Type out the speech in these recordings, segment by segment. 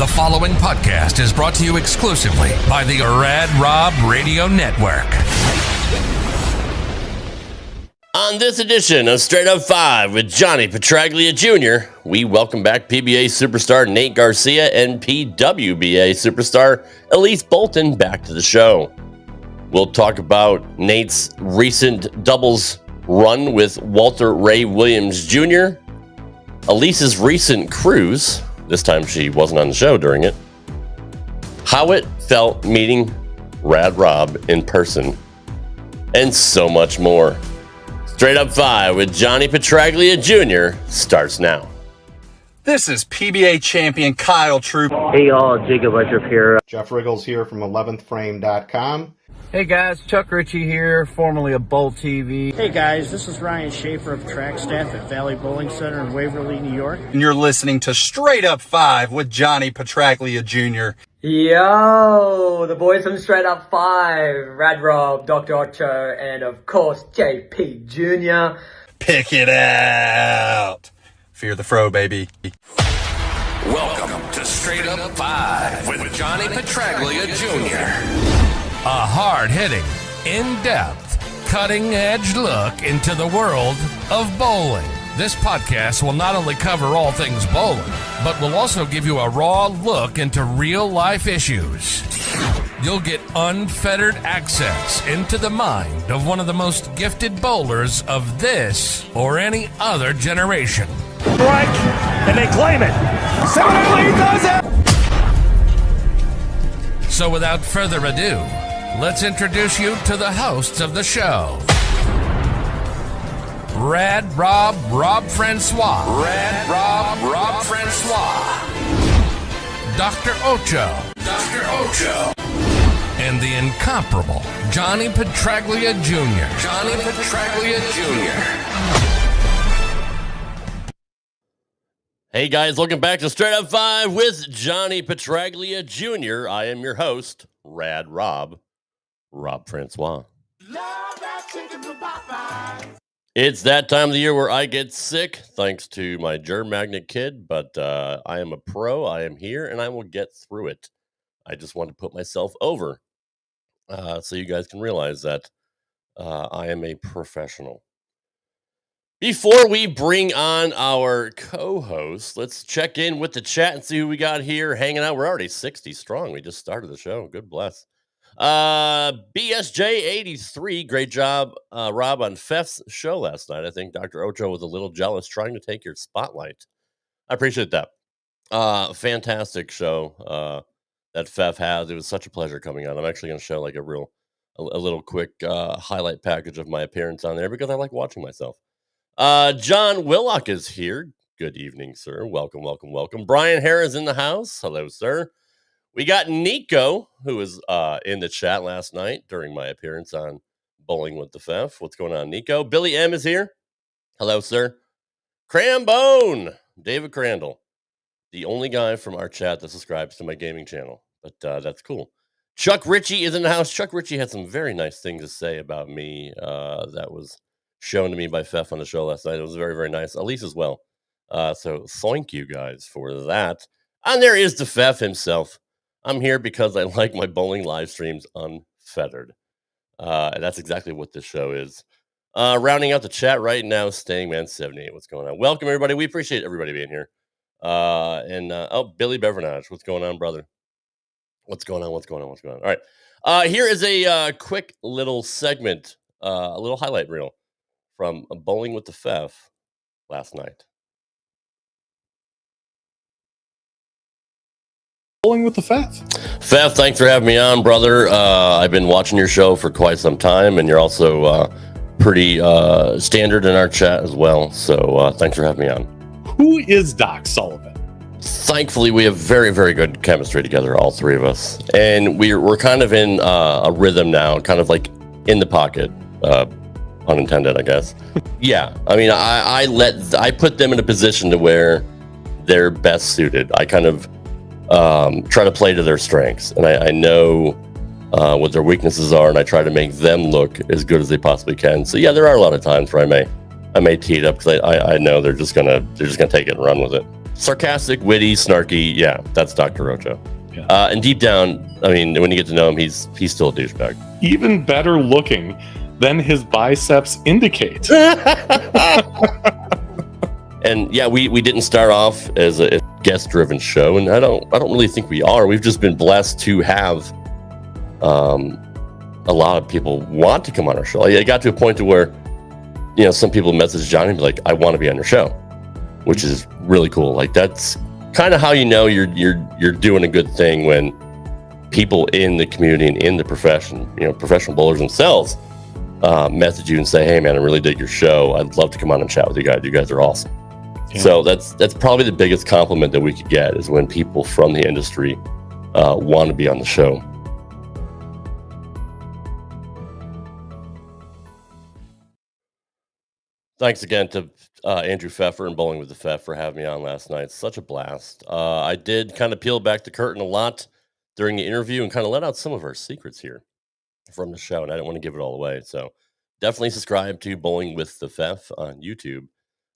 The following podcast is brought to you exclusively by the Rad Rob Radio Network. On this edition of Straight Up 5 with Johnny Petraglia Jr., we welcome back PBA superstar Nate Garcia and PWBA superstar Elise Bolton back to the show. We'll talk about Nate's recent doubles run with Walter Ray Williams Jr., Elise's recent cruise, this time she wasn't on the show during it, how it felt meeting Rad Rob in person, and so much more. Straight Up 5 with Johnny Petraglia Jr. starts now. This is PBA champion Kyle Troop. Hey y'all, Jacob Wetrup here. Jeff Riggles here from 11thframe.com. Hey guys, Chuck Ritchie here, formerly of Bolt TV. Hey guys, this is Ryan Schaefer of track staff at Valley Bowling Center in Waverly, New York. And you're listening to Straight Up 5 with Johnny Petraglia Jr. Yo, the boys from Straight Up 5, Rad Rob, Dr. Ocho, and of course JP Jr. Pick it out. Fear the fro, baby. Welcome to Straight Up 5 with Johnny Petraglia Jr. A hard-hitting, in-depth, cutting-edge look into the world of bowling. This podcast will not only cover all things bowling, but will also give you a raw look into real-life issues. You'll get unfettered access into the mind of one of the most gifted bowlers of this or any other generation. Strike, and they claim it. Similarly does it. So without further ado, let's introduce you to the hosts of the show. Rad Rob Francois. Rad Rob Francois. Dr. Ocho. And the incomparable Johnny Petraglia Jr. Hey guys, welcome back to Straight Up 5 with Johnny Petraglia Jr. I am your host, Rad Rob Francois. It's that time of the year where I get sick, thanks to my germ magnet kid, but I am a pro, I am here, and I will get through it. I just want to put myself over so you guys can realize that I am a professional. Before we bring on our co-host, let's check in with the chat and see who we got here hanging out. We're already 60 strong. We just started the show. Good bless. BSJ83, great job, Rob, on Fef's show last night. I think Dr. Ocho was a little jealous trying to take your spotlight. I appreciate that. Fantastic show that Fef has. It was such a pleasure coming on. I'm actually going to show like a little quick highlight package of my appearance on there because I like watching myself. John Willock is here. Good evening, sir. Welcome. Brian Hare is in the house. Hello, sir. We got Nico, who was in the chat last night during my appearance on Bowling with the Fef. What's going on, Nico? Billy M is here. Hello, sir. Crambone, David Crandall, the only guy from our chat that subscribes to my gaming channel. But that's cool. Chuck Ritchie is in the house. Chuck Ritchie had some very nice things to say about me that was shown to me by Fef on the show last night. It was very, very nice. Elise as well. So thank you guys for that. And there is the Fef himself. I'm here because I like my bowling live streams unfettered. And that's exactly what this show is. Rounding out the chat right now, Stayingman78. What's going on? Welcome, everybody. We appreciate everybody being here. Billy Bevernage. What's going on, brother? What's going on? All right. Here is a quick little segment, a little highlight reel from Bowling with the Fef last night. Bowling with the Fef. Fef, thanks for having me on, brother. I've been watching your show for quite some time, and you're also pretty standard in our chat as well. So thanks for having me on. Who is Doc Sullivan? Thankfully, we have very, very good chemistry together, all three of us. And we're kind of in a rhythm now, kind of like in the pocket. Unintended, I guess. Yeah, I mean, I put them in a position to where they're best suited. I kind of try to play to their strengths, and I know what their weaknesses are, and I try to make them look as good as they possibly can. So yeah, there are a lot of times where I may tee it up because I know they're just gonna take it and run with it. sarcastic, witty, snarky. Yeah, that's Dr. Ocho. Yeah. And deep down, I mean, when you get to know him, he's still a douchebag. Even better looking than his biceps indicate. And yeah, we didn't start off as a guest-driven show, and I don't really think we are. We've just been blessed to have a lot of people want to come on our show. It got to a point to where, you know, some people message Johnny and be like, "I want to be on your show," which is really cool. Like, that's kind of how you know you're doing a good thing, when people in the community and in the profession, you know, professional bowlers themselves, message you and say, "Hey man, I really dig your show. I'd love to come on and chat with you guys. You guys are awesome." Yeah. So that's probably the biggest compliment that we could get, is when people from the industry want to be on the show. Thanks again to Andrew Pfeffer and Bowling with the Pfeff for having me on last night. Such a blast. I did kind of peel back the curtain a lot during the interview and kind of let out some of our secrets here from the show, and I didn't want to give it all away. So definitely subscribe to Bowling with the Pfeff on YouTube,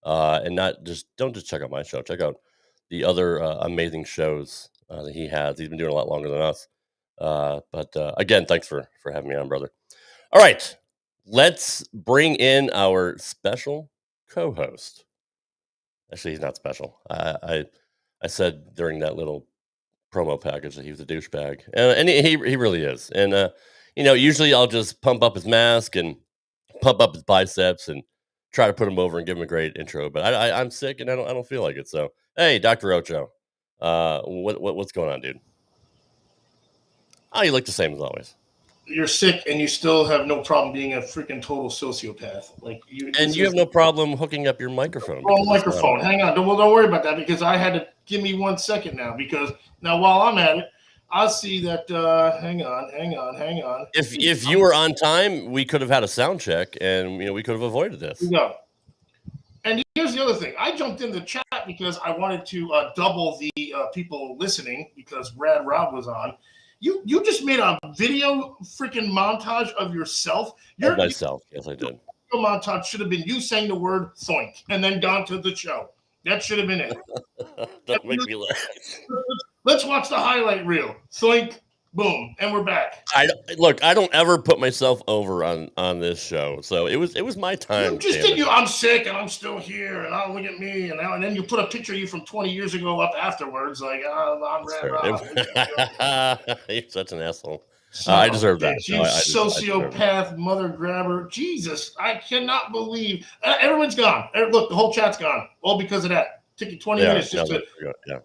and don't just check out my show. Check out the other amazing shows that he has. He's been doing a lot longer than us. But again, thanks for having me on, brother. All right. Let's bring in our special co-host. Actually, he's not special. I said during that little promo package that he was a douchebag, and he really is. And you know, usually I'll just pump up his mask and pump up his biceps and try to put him over and give him a great intro. But I'm sick and I don't feel like it. So hey, Dr. Ocho, what's going on, dude? Oh, you look the same as always. You're sick and you still have no problem being a freaking total sociopath. Like you have no problem hooking up your microphone. Oh, microphone. Hang on. Don't worry about that, because I had to give me 1 second now, because now while I'm at it, I see that hang on. If you were on time, we could have had a sound check and we could have avoided this. No. And here's the other thing. I jumped in the chat because I wanted to double the people listening, because Rad Rob was on. You just made a video freaking montage of yourself. Myself, yes, I did. The montage should have been you saying the word "thoink" and then gone to the show. That should have been it. Don't make me laugh. Let's watch the highlight reel. Thoink, boom, and we're back. I don't ever put myself over on this show, so it was my time. You just did. I'm sick and I'm still here, and look at me, and then you put a picture of you from 20 years ago up afterwards, like I'm Rad Rob. You're such an asshole. I deserve that. You sociopath, mother grabber. Jesus, I cannot believe everyone's gone. Look, the whole chat's gone, all because of that. Took you 20 minutes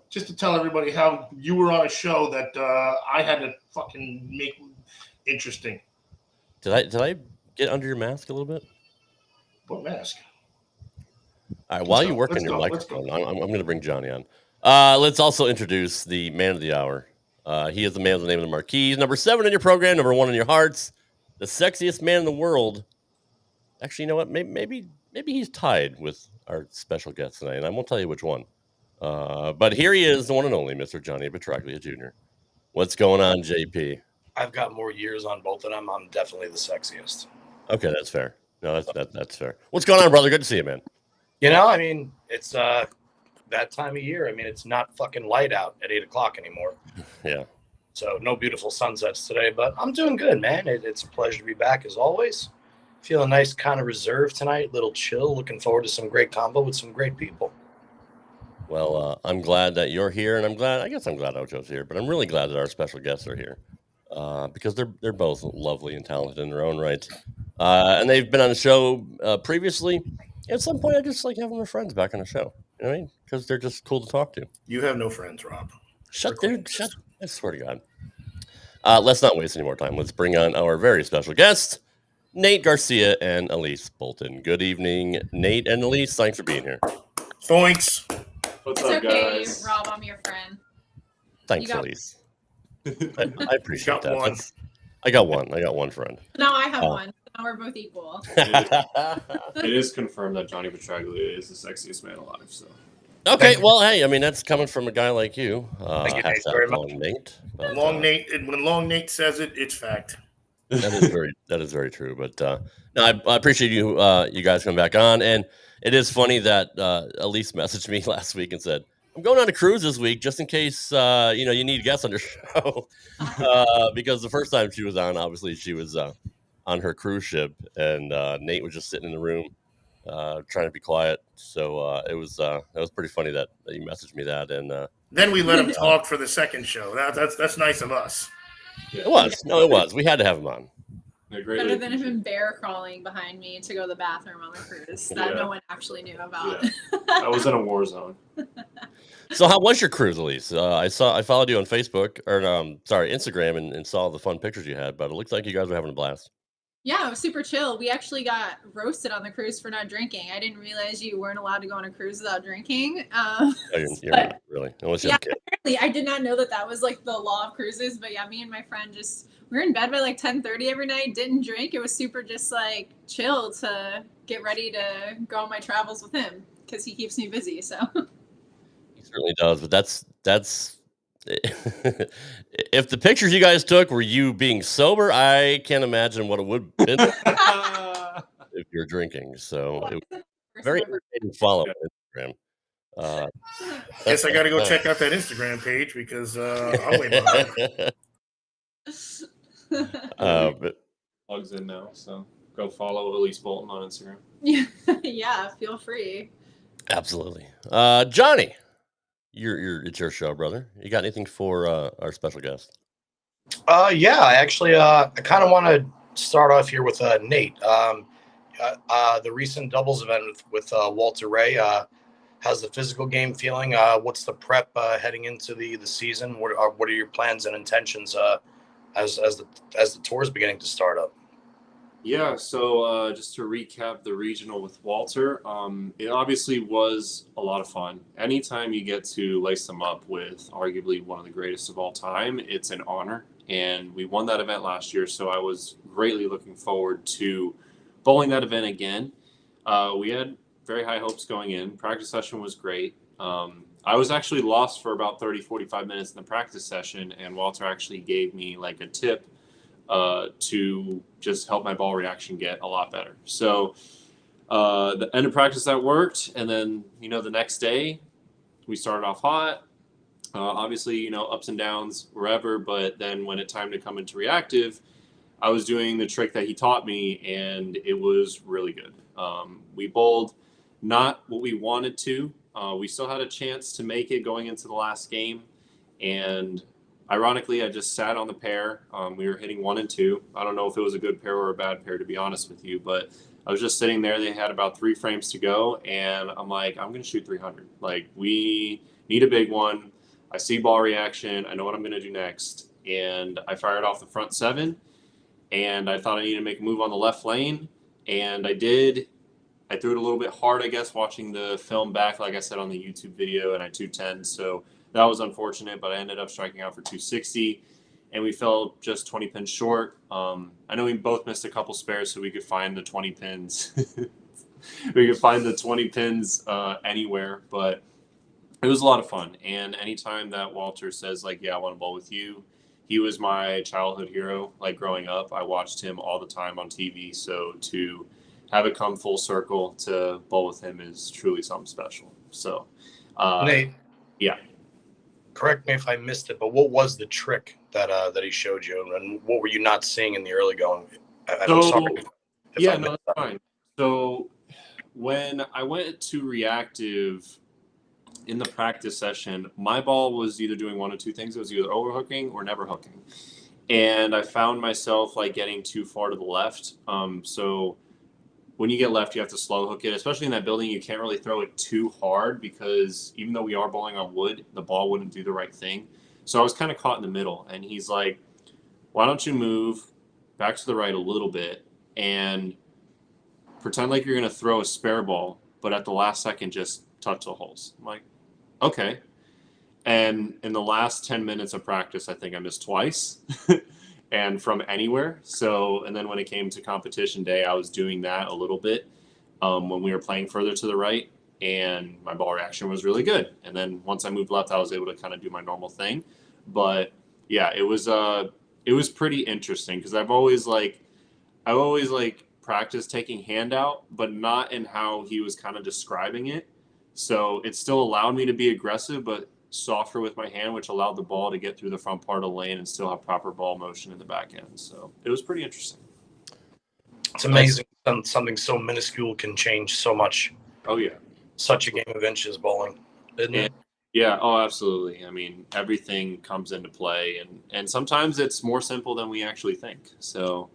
just to tell everybody how you were on a show that I had to fucking make interesting. Did I get under your mask a little bit? What mask? All right, while you work on your microphone, I'm going to bring Johnny on. Let's also introduce the man of the hour. He is the man with the name of the marquee. Number 7 in your program, number 1 in your hearts, the sexiest man in the world. Actually, you know what? Maybe he's tied with our special guest tonight, and I won't tell you which one. But here he is, the one and only Mr. Johnny Petraglia Jr. What's going on, JP? I've got more years on Bolton. I'm definitely the sexiest. Okay, that's fair. No, that's fair. What's going on, brother? Good to see you, man. You know, I mean, it's that time of year. I mean, it's not fucking light out at 8 o'clock anymore. Yeah. So no beautiful sunsets today, but I'm doing good, man. It's a pleasure to be back as always. Feeling nice, kind of reserved tonight, little chill. Looking forward to some great combo with some great people. Well, I'm glad that you're here, and I'm glad Ocho's here, but I'm really glad that our special guests are here because they're both lovely and talented in their own right, and they've been on the show previously. At some point, I just like having their friends back on the show. You know what I mean? Because they're just cool to talk to. You have no friends, Rob. Shut. I swear to God. Let's not waste any more time. Let's bring on our very special guest, Nate Garcia and Elise Bolton. Good evening, Nate and Elise. Thanks for being here. Thanks. What's up, guys? Rob, I'm your friend. Thanks, Elise. I appreciate that. I got one friend. Now I have one. Now we're both equal. It is confirmed that Johnny Petraglia is the sexiest man alive. So. Okay, well, hey, I mean that's coming from a guy like you. Thank you, Nate, very much. Nate, but, when Long Nate says it, it's fact. That is very true. But no, I appreciate you guys coming back on, and it is funny that Elise messaged me last week and said, I'm going on a cruise this week just in case you need guests on your show. Because the first time she was on, obviously she was on her cruise ship, and Nate was just sitting in the room trying to be quiet. So it was pretty funny that you messaged me that, and then we let him talk for the second show. That's nice of us. It was. We had to have him on. Better than him bear crawling behind me to go to the bathroom on the cruise that no one actually knew about. I was in a war zone. So how was your cruise, Elise? I followed you on Facebook or Instagram and saw the fun pictures you had, but it looks like you guys were having a blast. Yeah, it was super chill. We actually got roasted on the cruise for not drinking. I didn't realize you weren't allowed to go on a cruise without drinking. You're not really. Apparently, I did not know that was like the law of cruises. But yeah, me and my friend we were in bed by like 10:30 every night. Didn't drink. It was super just like chill to get ready to go on my travels with him because he keeps me busy. So he certainly does. But that's. If the pictures you guys took were you being sober, I can't imagine what it would have been if you're drinking. So it was very entertaining to follow on Instagram. Guess I got to go check out that Instagram page because I'll wait behind. But plugs in now, so go follow Elise Bolton on Instagram. Yeah, feel free. Absolutely, Johnny. It's your show, brother. You got anything for our special guest? Yeah, actually, I kind of want to start off here with Nate. The recent doubles event with Walter Ray. How's the physical game feeling? What's the prep heading into the season? What are your plans and intentions as the tour is beginning to start up? Yeah, so just to recap the regional with Walter, it obviously was a lot of fun. Anytime you get to lace them up with arguably one of the greatest of all time, it's an honor. And we won that event last year, so I was greatly looking forward to bowling that event again. We had very high hopes going in. Practice session was great. I was actually lost for about 30, 45 minutes in the practice session, and Walter actually gave me like a tip to just help my ball reaction get a lot better. So the end of practice that worked. And then, the next day we started off hot, obviously, ups and downs wherever, but then when it time to come into reactive, I was doing the trick that he taught me and it was really good. We bowled not what we wanted to. We still had a chance to make it going into the last game. And ironically, I just sat on the pair. We were hitting 1 and 2. I don't know if it was a good pair or a bad pair, to be honest with you, but I was just sitting there. They had about 3 frames to go, and I'm like, I'm going to shoot 300. Like, we need a big one. I see ball reaction. I know what I'm going to do next. And I fired off the front 7, and I thought I needed to make a move on the left lane, and I did. I threw it a little bit hard, I guess, watching the film back, like I said, on the YouTube video, and I 210, so that was unfortunate, but I ended up striking out for 260, and we fell just 20 pins short. I know we both missed a couple spares, so we could find the 20 pins. We could find the 20 pins anywhere, but it was a lot of fun. And anytime that Walter says, like, yeah, I want to bowl with you, he was my childhood hero. Like, growing up, I watched him all the time on TV, so to have it come full circle to bowl with him is truly something special. So, Nate. Yeah. Correct me if I missed it, but what was the trick that he showed you, and what were you not seeing in the early going? I'm sorry. That's fine. So when I went to reactive in the practice session, my ball was either doing one of two things. It was either overhooking or never hooking, and I found myself like getting too far to the left. So when you get left, you have to slow hook it, especially in that building. You can't really throw it too hard because even though we are bowling on wood, the ball wouldn't do the right thing. So I was kind of caught in the middle, and he's like, why don't you move back to the right a little bit and pretend like you're going to throw a spare ball, but at the last second, just touch the holes. I'm like, okay. And in the last 10 minutes of practice, I think I missed twice. And from anywhere. So, and then when it came to competition day, I was doing that a little bit when we were playing further to the right, and my ball reaction was really good. And then once I moved left, I was able to kind of do my normal thing. But yeah, it was pretty interesting because I've always practiced taking hand out, but not in how he was kind of describing it. So it still allowed me to be aggressive, but softer with my hand, which allowed the ball to get through the front part of the lane and still have proper ball motion in the back end. So it was pretty interesting. It's amazing. Something so minuscule can change so much. Oh, yeah. Such a game of inches, bowling, isn't it? Yeah, oh, absolutely. I mean, everything comes into play, and sometimes it's more simple than we actually think. So,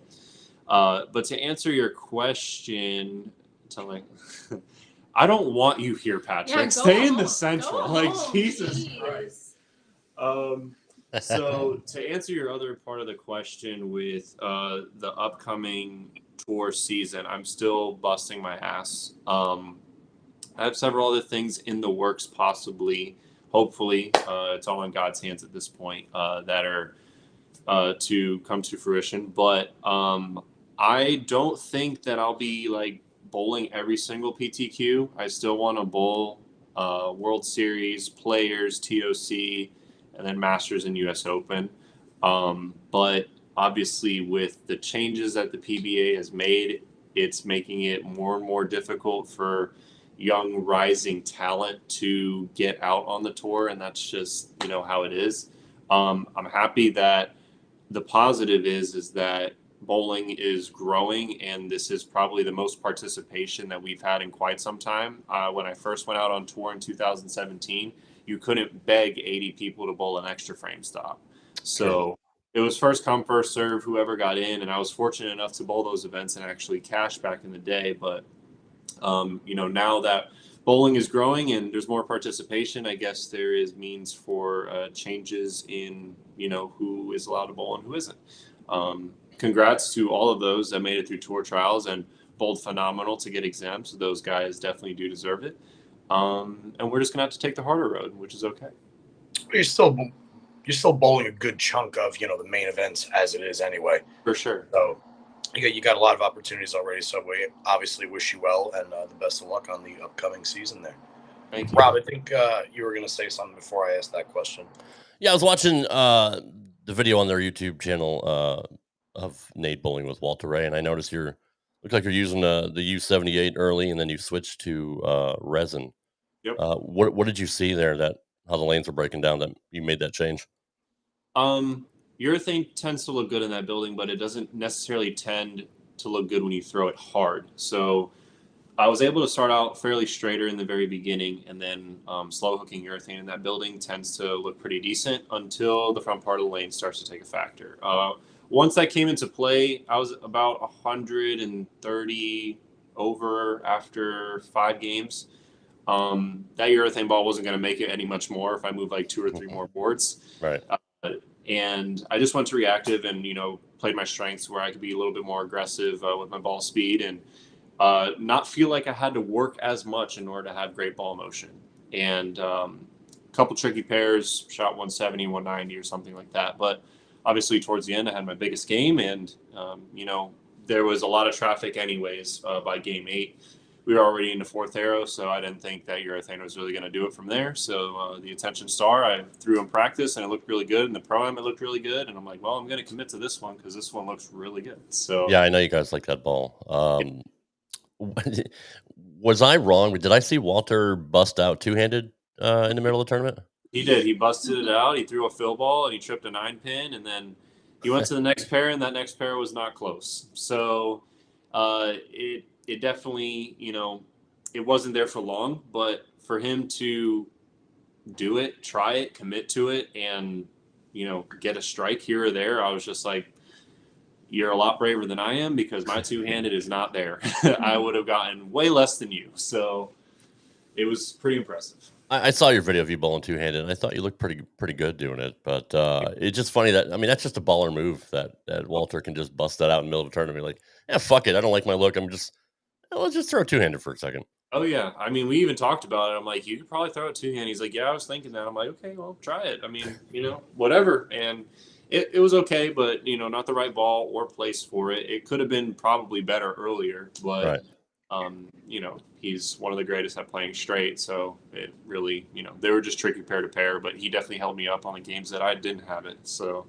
but to answer your question, I don't want you here, Patrick. Yeah, Stay in the Central. Jesus geez. Christ. So to answer your other part of the question with the upcoming tour season, I'm still busting my ass. I have several other things in the works, possibly. Hopefully, it's all in God's hands at this point, that are to come to fruition. But I don't think that I'll be like bowling every single PTQ. I still want to bowl World Series, Players, TOC, and then Masters and US Open. But obviously, with the changes that the PBA has made, it's making it more and more difficult for young rising talent to get out on the tour, and that's just how it is. I'm happy that the positive is that bowling is growing, and this is probably the most participation that we've had in quite some time. When I first went out on tour in 2017, you couldn't beg 80 people to bowl an extra frame stop. So it was first come, first serve, whoever got in, and I was fortunate enough to bowl those events and actually cash back in the day. But now that bowling is growing and there's more participation, I guess there is means for changes in, who is allowed to bowl and who isn't. Congrats to all of those that made it through tour trials and bowled phenomenal to get exempt. So those guys definitely do deserve it. And we're just going to have to take the harder road, which is okay. You're still bowling a good chunk of, the main events as it is anyway. For sure. So you got a lot of opportunities already, so we obviously wish you well and the best of luck on the upcoming season there. Thank you. Rob, I think you were going to say something before I asked that question. Yeah, I was watching the video on their YouTube channel of Nate bowling with Walter Ray, and I noticed look like you're using the U78 early, and then you switched to resin. Yep. What did you see there, that how the lanes were breaking down, that you made that change? Urethane tends to look good in that building, but it doesn't necessarily tend to look good when you throw it hard. So I was able to start out fairly straighter in the very beginning, and then slow hooking urethane in that building tends to look pretty decent until the front part of the lane starts to take a factor. Once that came into play, I was about 130 over after 5 games. That urethane ball wasn't going to make it any much more if I moved like 2 or 3 more boards. Right. And I just went to reactive and, played my strengths where I could be a little bit more aggressive with my ball speed and not feel like I had to work as much in order to have great ball motion. And a couple tricky pairs, shot 170, 190 or something like that. But obviously towards the end, I had my biggest game, and, there was a lot of traffic anyways by game 8. We were already in the 4th arrow, so I didn't think that urethane was really going to do it from there. So the attention star I threw in practice, and it looked really good. In the pro-am, it looked really good. And I'm like, well, I'm going to commit to this one because this one looks really good. So yeah, I know you guys like that ball. Was I wrong? Did I see Walter bust out two-handed in the middle of the tournament? He did. He busted it out. He threw a fill ball, and he tripped a 9-pin, and then he went to the next pair, and that next pair was not close. So it definitely, it wasn't there for long, but for him to do it, try it, commit to it, and, get a strike here or there, I was just like, you're a lot braver than I am, because my two-handed is not there. I would have gotten way less than you. So it was pretty impressive. I saw your video of you bowling two-handed, and I thought you looked pretty good doing it. But it's just funny that, that's just a baller move that Walter can just bust that out in the middle of a tournament. Like, yeah, fuck it. I don't like my look. Let's just throw two-handed for a second. Oh, yeah. We even talked about it. I'm like, you could probably throw it two-handed. He's like, yeah, I was thinking that. I'm like, okay, well, try it. Whatever. And it was okay, but, not the right ball or place for it. It could have been probably better earlier, but, right. He's one of the greatest at playing straight. So it really, they were just tricky pair to pair, but he definitely held me up on the games that I didn't have it. So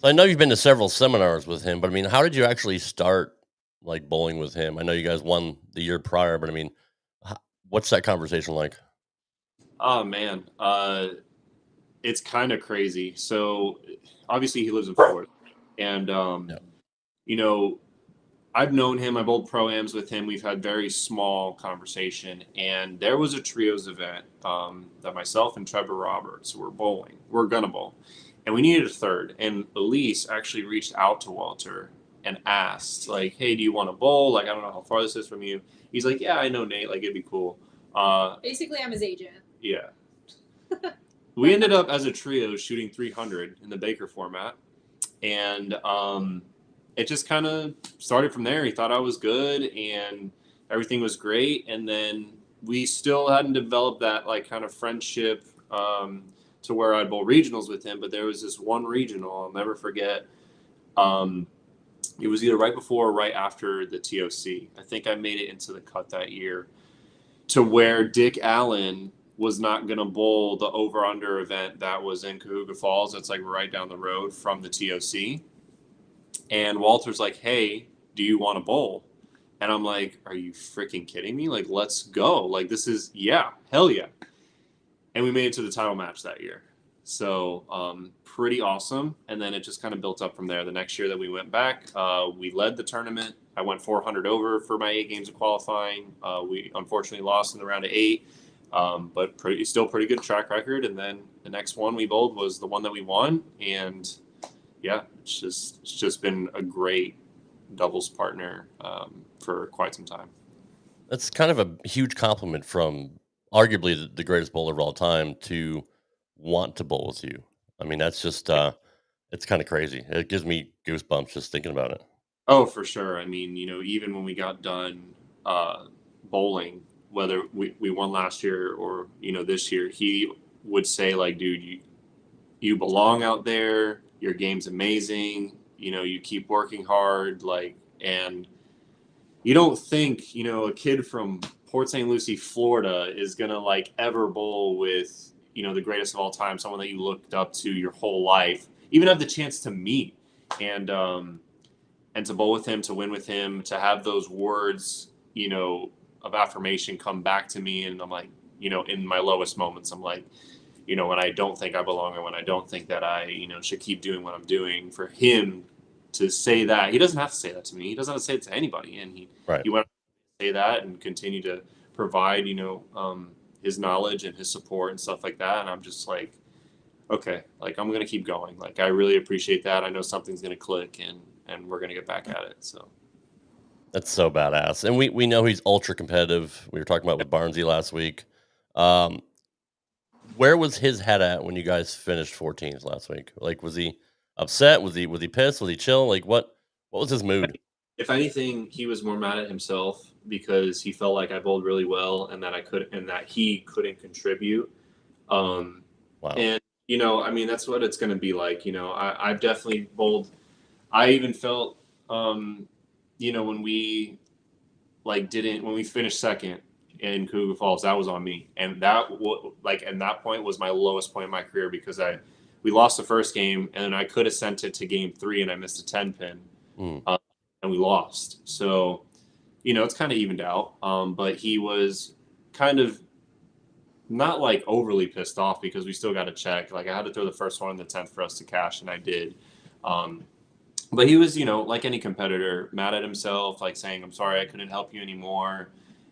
I know you've been to several seminars with him, but how did you actually start like bowling with him? I know you guys won the year prior, but What's that conversation like? Oh man, it's kind of crazy. So obviously he lives in Florida, and you know, I've known him. I bowled pro-ams with him. We've had very small conversation, and there was a trios event that myself and Trevor Roberts were bowling. We're gonna bowl, and we needed a third. And Elise actually reached out to Walter and asked, like, "Hey, do you want to bowl? Like, I don't know how far this is from you." He's like, "Yeah, I know Nate. Like, it'd be cool." Basically, I'm his agent. Yeah. We ended up as a trio shooting 300 in the Baker format, and it just kind of started from there. He thought I was good, and everything was great. And then we still hadn't developed that like kind of friendship to where I'd bowl regionals with him. But there was this one regional I'll never forget. It was either right before or right after the TOC. I think I made it into the cut that year, to where Dick Allen was not going to bowl the over-under event that was in Cayuga Falls. That's like right down the road from the TOC. And Walter's like, "Hey, do you want to bowl?" And I'm like, "Are you freaking kidding me? Like, let's go. Like, this is, yeah, hell yeah." And we made it to the title match that year. So pretty awesome. And then it just kind of built up from there. The next year that we went back, we led the tournament. I went 400 over for my 8 games of qualifying. We unfortunately lost in the round of 8, but still pretty good track record. And then the next one we bowled was the one that we won. And yeah, it's just been a great doubles partner for quite some time. That's kind of a huge compliment from arguably the greatest bowler of all time to want to bowl with you. I mean, that's just it's kind of crazy. It gives me goosebumps just thinking about it. Oh, for sure. I mean, even when we got done bowling, whether we won last year or this year, he would say, like, "Dude, you belong out there. Your game's amazing. You keep working hard, like, and you don't think, a kid from Port St. Lucie, Florida is going to like ever bowl with, the greatest of all time, someone that you looked up to your whole life, even have the chance to meet and to bowl with him, to win with him, to have those words, of affirmation come back to me. And I'm like, in my lowest moments, I'm like, when I don't think I belong or when I don't think that I, should keep doing what I'm doing, for him to say that. He doesn't have to say that to me. He doesn't have to say it to anybody. And he went to say that and continue to provide, his knowledge and his support and stuff like that. And I'm just like, okay, like, I'm going to keep going. Like, I really appreciate that. I know something's going to click and we're going to get back at it. So that's so badass. And we know he's ultra competitive. We were talking about with Barnesy last week. Where was his head at when you guys finished 14th last week? Like, was he upset? Was he pissed? Was he chill? Like, what was his mood? If anything, he was more mad at himself because he felt like I bowled really well and that he couldn't contribute. Wow. And I mean, that's what it's going to be like. I've definitely bowled. I even felt, when we when we finished second in Cayuga Falls, that was on me. And that point was my lowest point in my career because we lost the first game and I could have sent it to game 3 and I missed a 10 pin and we lost. So, it's kind of evened out. But he was kind of not like overly pissed off because we still got to check. Like, I had to throw the first one in the 10th for us to cash, and I did. But he was, like any competitor, mad at himself, like saying, "I'm sorry, I couldn't help you anymore,"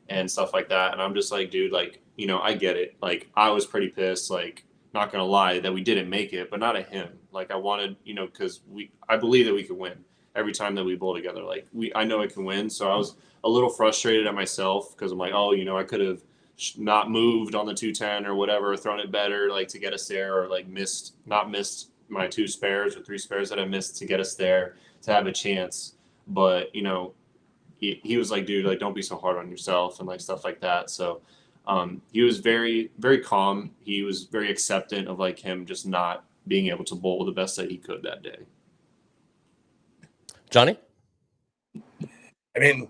and stuff like that. And I'm just like, dude, like, I get it. Like, I was pretty pissed, like, not going to lie, that we didn't make it, but not at him. Like, I wanted, because I believe that we could win every time that we bowl together. Like, I know I can win. So I was a little frustrated at myself because I'm like, oh, I could have not moved on the 210 or whatever, thrown it better, like, to get us there, or like not missed my 2 spares or 3 spares that I missed to get us there to have a chance. But, he was like, dude, like, don't be so hard on yourself and like stuff like that. So he was very, very calm. He was very acceptant of like him just not being able to bowl the best that he could that day. Johnny? I mean,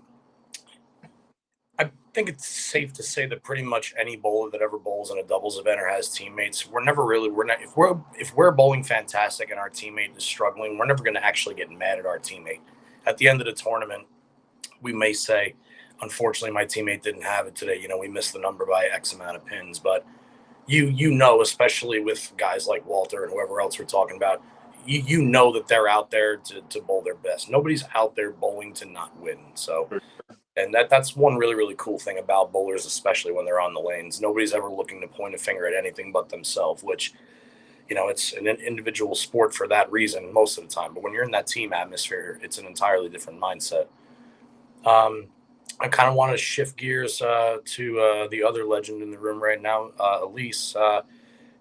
I think it's safe to say that pretty much any bowler that ever bowls in a doubles event or has teammates, if we're bowling fantastic and our teammate is struggling, we're never going to actually get mad at our teammate. At the end of the tournament, we may say, unfortunately my teammate didn't have it today. We missed the number by X amount of pins, but you know, especially with guys like Walter and whoever else we're talking about, you know that they're out there to bowl their best. Nobody's out there bowling to not win. So, and that's one really, really cool thing about bowlers, especially when they're on the lanes. Nobody's ever looking to point a finger at anything but themselves, which, it's an individual sport for that reason most of the time. But when you're in that team atmosphere, it's an entirely different mindset. I kind of want to shift gears to the other legend in the room right now, Elise.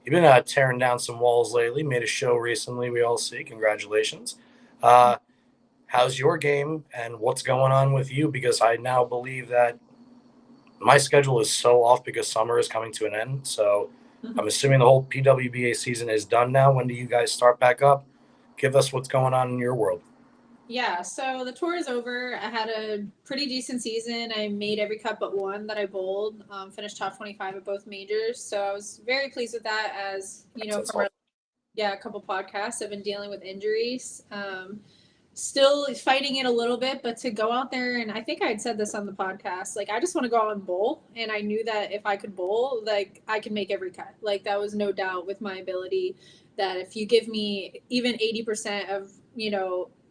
You've been tearing down some walls lately, made a show recently, we all see. Congratulations. How's your game and what's going on with you? Because I now believe that my schedule is so off because summer is coming to an end. So I'm assuming the whole PWBA season is done now. When do you guys start back up? Give us what's going on in your world. Yeah, so the tour is over. I had a pretty decent season. I made every cut but one that I bowled, finished top 25 at both majors. So I was very pleased with that. As from a couple podcasts, I've been dealing with injuries. Still fighting it a little bit, but to go out there, and I think I had said this on the podcast, like, I just want to go out and bowl. And I knew that if I could bowl, like, I could make every cut. Like, that was no doubt with my ability that if you give me even 80% of,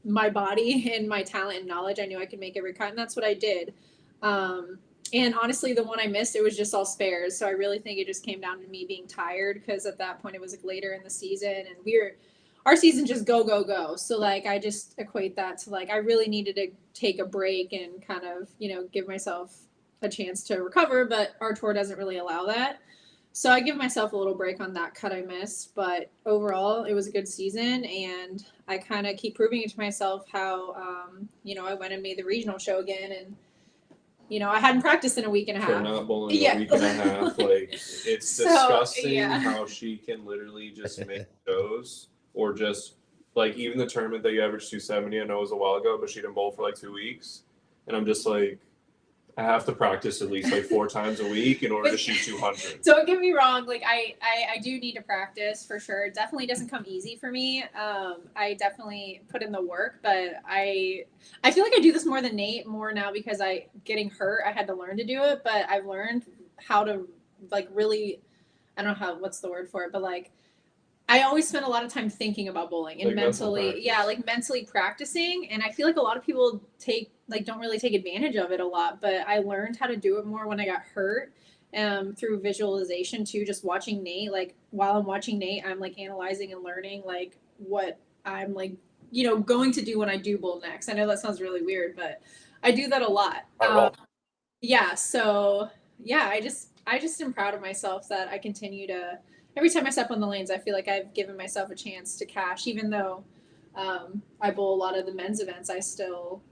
my body and my talent and knowledge, I knew I could make every cut. And that's what I did. And honestly, the one I missed, it was just all spares. So I really think it just came down to me being tired, because at that point it was like later in the season and our season just go. So like, I just equate that to like, I really needed to take a break and kind of, give myself a chance to recover, but our tour doesn't really allow that. So I give myself a little break on that cut I missed, but overall it was a good season, and I kind of keep proving it to myself how, I went and made the regional show again, and I hadn't practiced in a week and a half. For not bowling a week and a half, like, it's disgusting how she can literally just make shows, or just like even the tournament that you averaged 270. I know it was a while ago, but she didn't bowl for like 2 weeks, and I'm just like, I have to practice at least like 4 times a week in order to shoot 200. Don't get me wrong. Like I do need to practice for sure. It definitely doesn't come easy for me. I definitely put in the work, but I feel like I do this more than Nate more now because getting hurt, I had to learn to do it, but I've learned how to like really, I don't know what's the word for it, but like, I always spend a lot of time thinking about bowling and mentally practicing. And I feel like a lot of people don't really take advantage of it a lot, but I learned how to do it more when I got hurt, through visualization too, just watching Nate. Like while I'm watching Nate, I'm like analyzing and learning like what I'm like, going to do when I do bowl next. I know that sounds really weird, but I do that a lot. So I just am proud of myself that I continue to, every time I step on the lanes, I feel like I've given myself a chance to cash, even though I bowl a lot of the men's events. I still,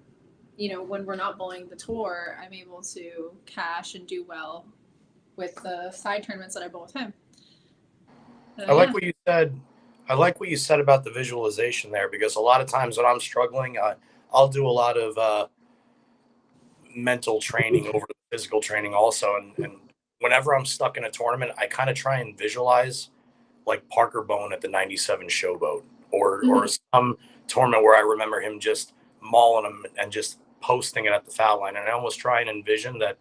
when we're not bowling the tour, I'm able to cash and do well with the side tournaments that I bowl with him. I like what you said. I like what you said about the visualization there, because a lot of times when I'm struggling, I'll do a lot of mental training over physical training also. And whenever I'm stuck in a tournament, I kind of try and visualize like Parker Bone at the 97 Showboat or some tournament where I remember him just mauling him and just posting it at the foul line. And I almost try and envision that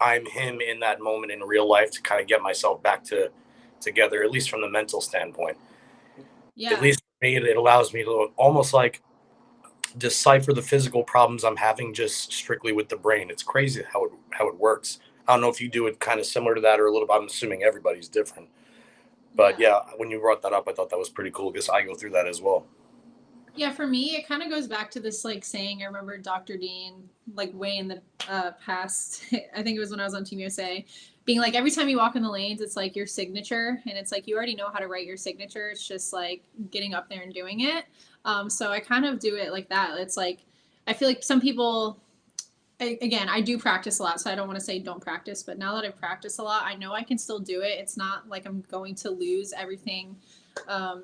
I'm him in that moment in real life to kind of get myself back together, at least from the mental standpoint. Yeah. At least for me, it allows me to almost like decipher the physical problems I'm having just strictly with the brain. It's crazy how it works. I don't know if you do it kind of similar to that or a little bit. I'm assuming everybody's different. But yeah, when you brought that up, I thought that was pretty cool because I go through that as well. Yeah, for me, it kind of goes back to this like saying I remember Dr. Dean, like way in the past, I think it was when I was on Team USA, being like, every time you walk in the lanes, it's like your signature. And it's like, you already know how to write your signature. It's just like getting up there and doing it. So I kind of do it like that. It's like, I feel like some people, again, I do practice a lot, so I don't want to say don't practice, but now that I've practiced a lot, I know I can still do it. It's not like I'm going to lose everything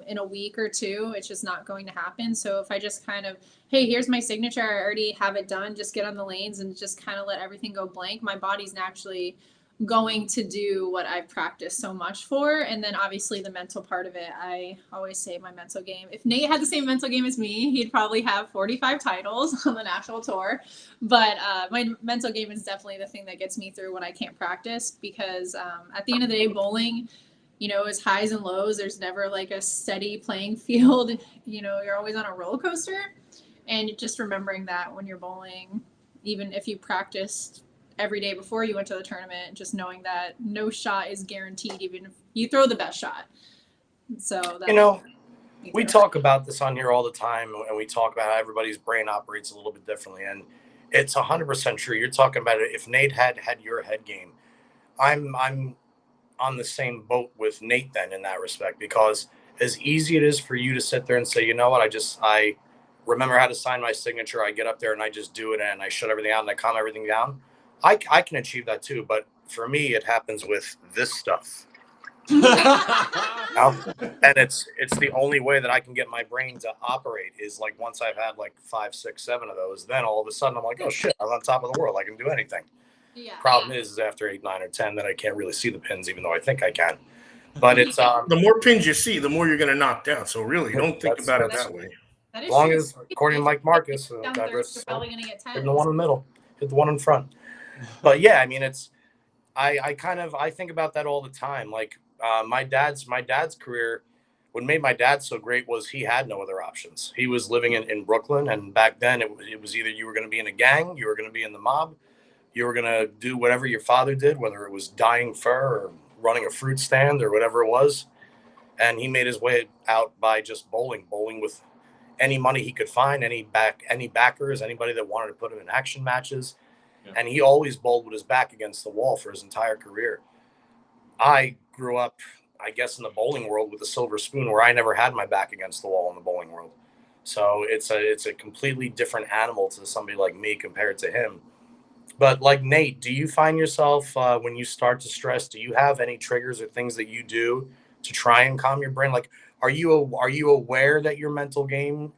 in a week or two. It's just not going to happen. So if I just kind of, hey, here's my signature, I already have it done, just get on the lanes and just kind of let everything go blank, my body's naturally going to do what I've practiced so much for. And then obviously the mental part of it, I always say my mental game. If Nate had the same mental game as me, he'd probably have 45 titles on the national tour. But my mental game is definitely the thing that gets me through when I can't practice, because at the end of the day, bowling, you know, is highs and lows. There's never like a steady playing field. You know, you're always on a roller coaster. And just remembering that when you're bowling, even if you practiced every day before you went to the tournament, just knowing that no shot is guaranteed, even if you throw the best shot. So that, you know, we talk about this on here all the time, and we talk about how everybody's brain operates a little bit differently, and it's 100% true. You're talking about it. If Nate had your head game, I'm on the same boat with Nate then in that respect, because as easy it is for you to sit there and say, you know what, I remember how to sign my signature. I get up there and I just do it, and I shut everything out and I calm everything down. I can achieve that too, but for me, it happens with this stuff. You know? And it's the only way that I can get my brain to operate is like once I've had like 5, 6, 7 of those, then all of a sudden I'm like, oh shit, I'm on top of the world. I can do anything. Yeah. Problem is after 8, 9, or 10 that I can't really see the pins, even though I think I can. But it's the more pins you see, the more you're going to knock down. So really, don't think about it that way. As long as, according to Mike Marcus, you're probably going to get 10. hit the one in the middle, hit the one in front. But yeah, I mean, it's I think about that all the time. Like my dad's career, what made my dad so great was he had no other options. He was living in Brooklyn, and back then it was either you were going to be in a gang, you were going to be in the mob, you were going to do whatever your father did, whether it was dyeing fur or running a fruit stand or whatever it was. And he made his way out by just bowling with any money he could find, any backers, anybody that wanted to put him in action matches. Yeah. And he always bowled with his back against the wall for his entire career. I grew up, I guess, in the bowling world with a silver spoon, where I never had my back against the wall in the bowling world. So it's a completely different animal to somebody like me compared to him. But like Nate, do you find yourself when you start to stress, do you have any triggers or things that you do to try and calm your brain? Like, are you aware that your mental game,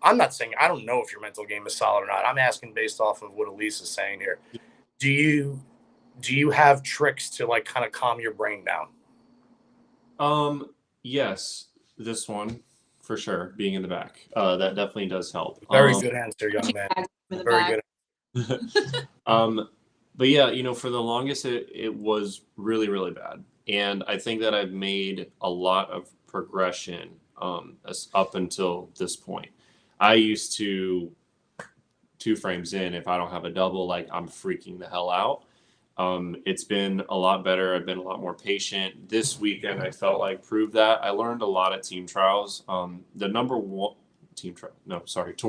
I'm not saying, I don't know if your mental game is solid or not. I'm asking based off of what Elise is saying here. Do you have tricks to like kind of calm your brain down? Yes, this one for sure, being in the back. That definitely does help. Very good answer, young man. Very good. But yeah, you know, for the longest it was really, really bad. And I think that I've made a lot of progression up until this point. I used to 2 frames in, if I don't have a double, like I'm freaking the hell out. It's been a lot better. I've been a lot more patient. This weekend, I felt like proved that. I learned a lot at team trials. Tour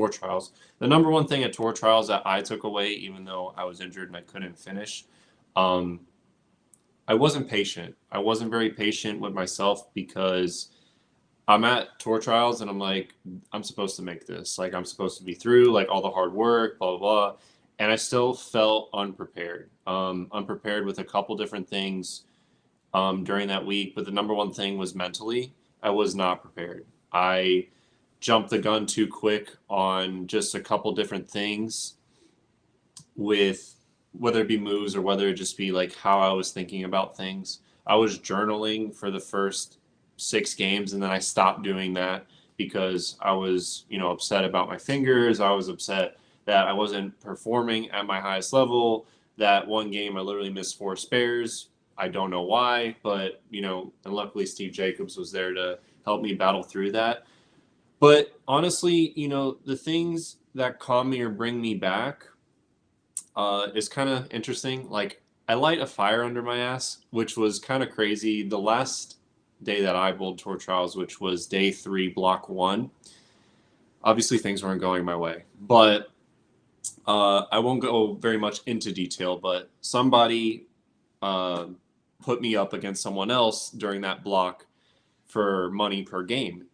trials. The number one thing at tour trials that I took away, even though I was injured and I couldn't finish, I wasn't patient. I wasn't very patient with myself, because I'm at tour trials and I'm like, I'm supposed to make this. Like, I'm supposed to be through like all the hard work, blah, blah, blah. And I still felt unprepared. Unprepared with a couple different things during that week. But the number one thing was mentally, I was not prepared. I jumped the gun too quick on just a couple different things, with whether it be moves or whether it just be like how I was thinking about things. I was journaling for the first 6 games, and then I stopped doing that because I was, upset about my fingers. I was upset that I wasn't performing at my highest level. That one game I literally missed 4 spares. I don't know why, but and luckily Steve Jacobs was there to help me battle through that. But honestly, the things that calm me or bring me back is kind of interesting. Like, I light a fire under my ass, which was kind of crazy. The last day that I bowled tour trials, which was day 3, block 1. Obviously, things weren't going my way, but I won't go very much into detail. But somebody put me up against someone else during that block for money per game,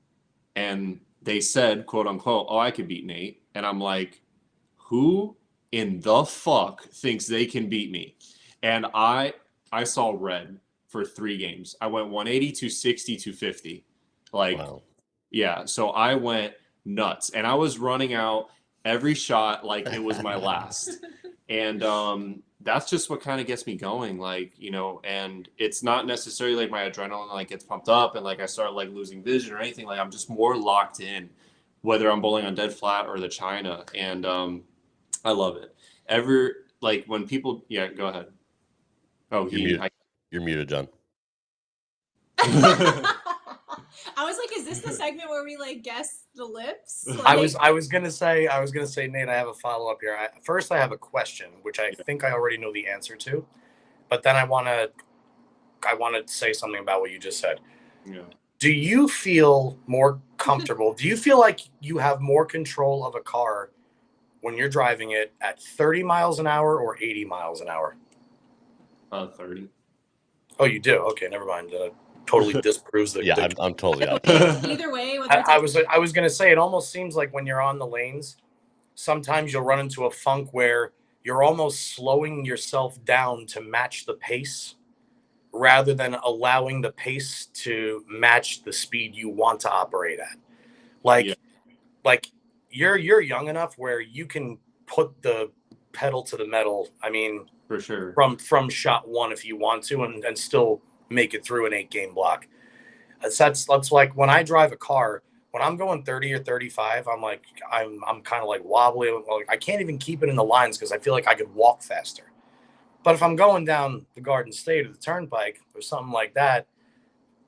and they said, quote unquote, "Oh, I could beat Nate," and I'm like, "Who in the fuck thinks they can beat me?" And I saw red for 3 games. I went 180, 260, 250. Like, wow. Yeah. So I went nuts, and I was running out every shot like it was my last. And that's just what kind of gets me going, like, you know, and it's not necessarily like my adrenaline like gets pumped up and like I start like losing vision or anything. Like I'm just more locked in, whether I'm bowling on dead flat or the China. And I love it. Like when people, yeah, go ahead. Oh, you're muted, John. I was like, is this the segment where we like guess the lips? Like... I was gonna say, Nate, I have a follow up here. First, I have a question, which I think I already know the answer to, but then I want to say something about what you just said. Yeah. Do you feel more comfortable? Do you feel like you have more control of a car when you're driving it at 30 miles an hour or 80 miles an hour? 30. Oh, you do? Okay, never mind. Totally disproves the. Yeah, I'm totally out. Either way, I was gonna say it almost seems like when you're on the lanes, sometimes you'll run into a funk where you're almost slowing yourself down to match the pace, rather than allowing the pace to match the speed you want to operate at. Like you're young enough where you can put the pedal to the metal. I mean, for sure, from shot one if you want to, and still make it through an 8-game block. That's like when I drive a car, when I'm going 30 or 35, I'm like, I'm kind of like wobbly. Like I can't even keep it in the lines because I feel like I could walk faster. But if I'm going down the Garden State or the Turnpike or something like that,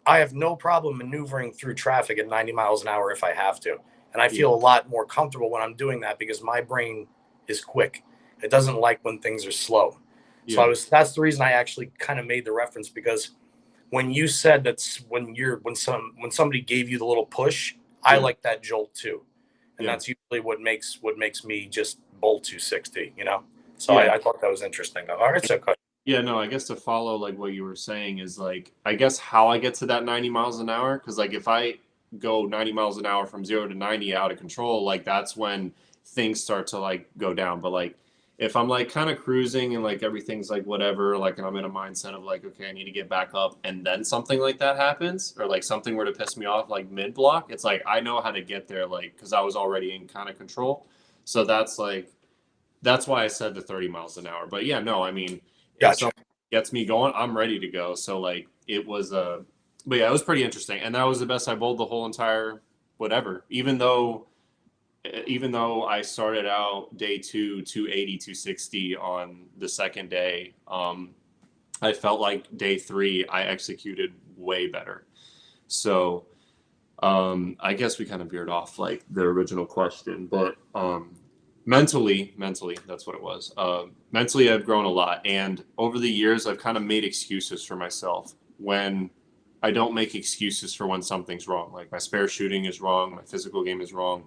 I have no problem maneuvering through traffic at 90 miles an hour if I have to. And I feel a lot more comfortable when I'm doing that because my brain is quick. It doesn't like when things are slow. So that's the reason I actually kind of made the reference, because when you said that's when somebody gave you the little push, I like that jolt too. And that's usually what makes me just bolt 260, you know? So I thought that was interesting though. All right, so yeah, no, I guess to follow like what you were saying is like, I guess how I get to that 90 miles an hour. Cause like if I go 90 miles an hour from 0 to 90 out of control, like that's when things start to like go down. But like, if I'm like kind of cruising and like everything's like whatever, like, and I'm in a mindset of like, okay, I need to get back up, and then something like that happens, or like something were to piss me off like mid block, it's like I know how to get there, like, because I was already in kind of control. So that's why I said the 30 miles an hour. But yeah, no, I mean, if something gets me going, I'm ready to go. So like it was but yeah, it was pretty interesting, and that was the best I bowled the whole entire whatever, even though I started out day 2, 280, 260 on the second day, I felt like day 3, I executed way better. So I guess we kind of veered off like the original question, but mentally, that's what it was. Mentally, I've grown a lot. And over the years, I've kind of made excuses for myself when I don't make excuses for when something's wrong. Like my spare shooting is wrong, my physical game is wrong.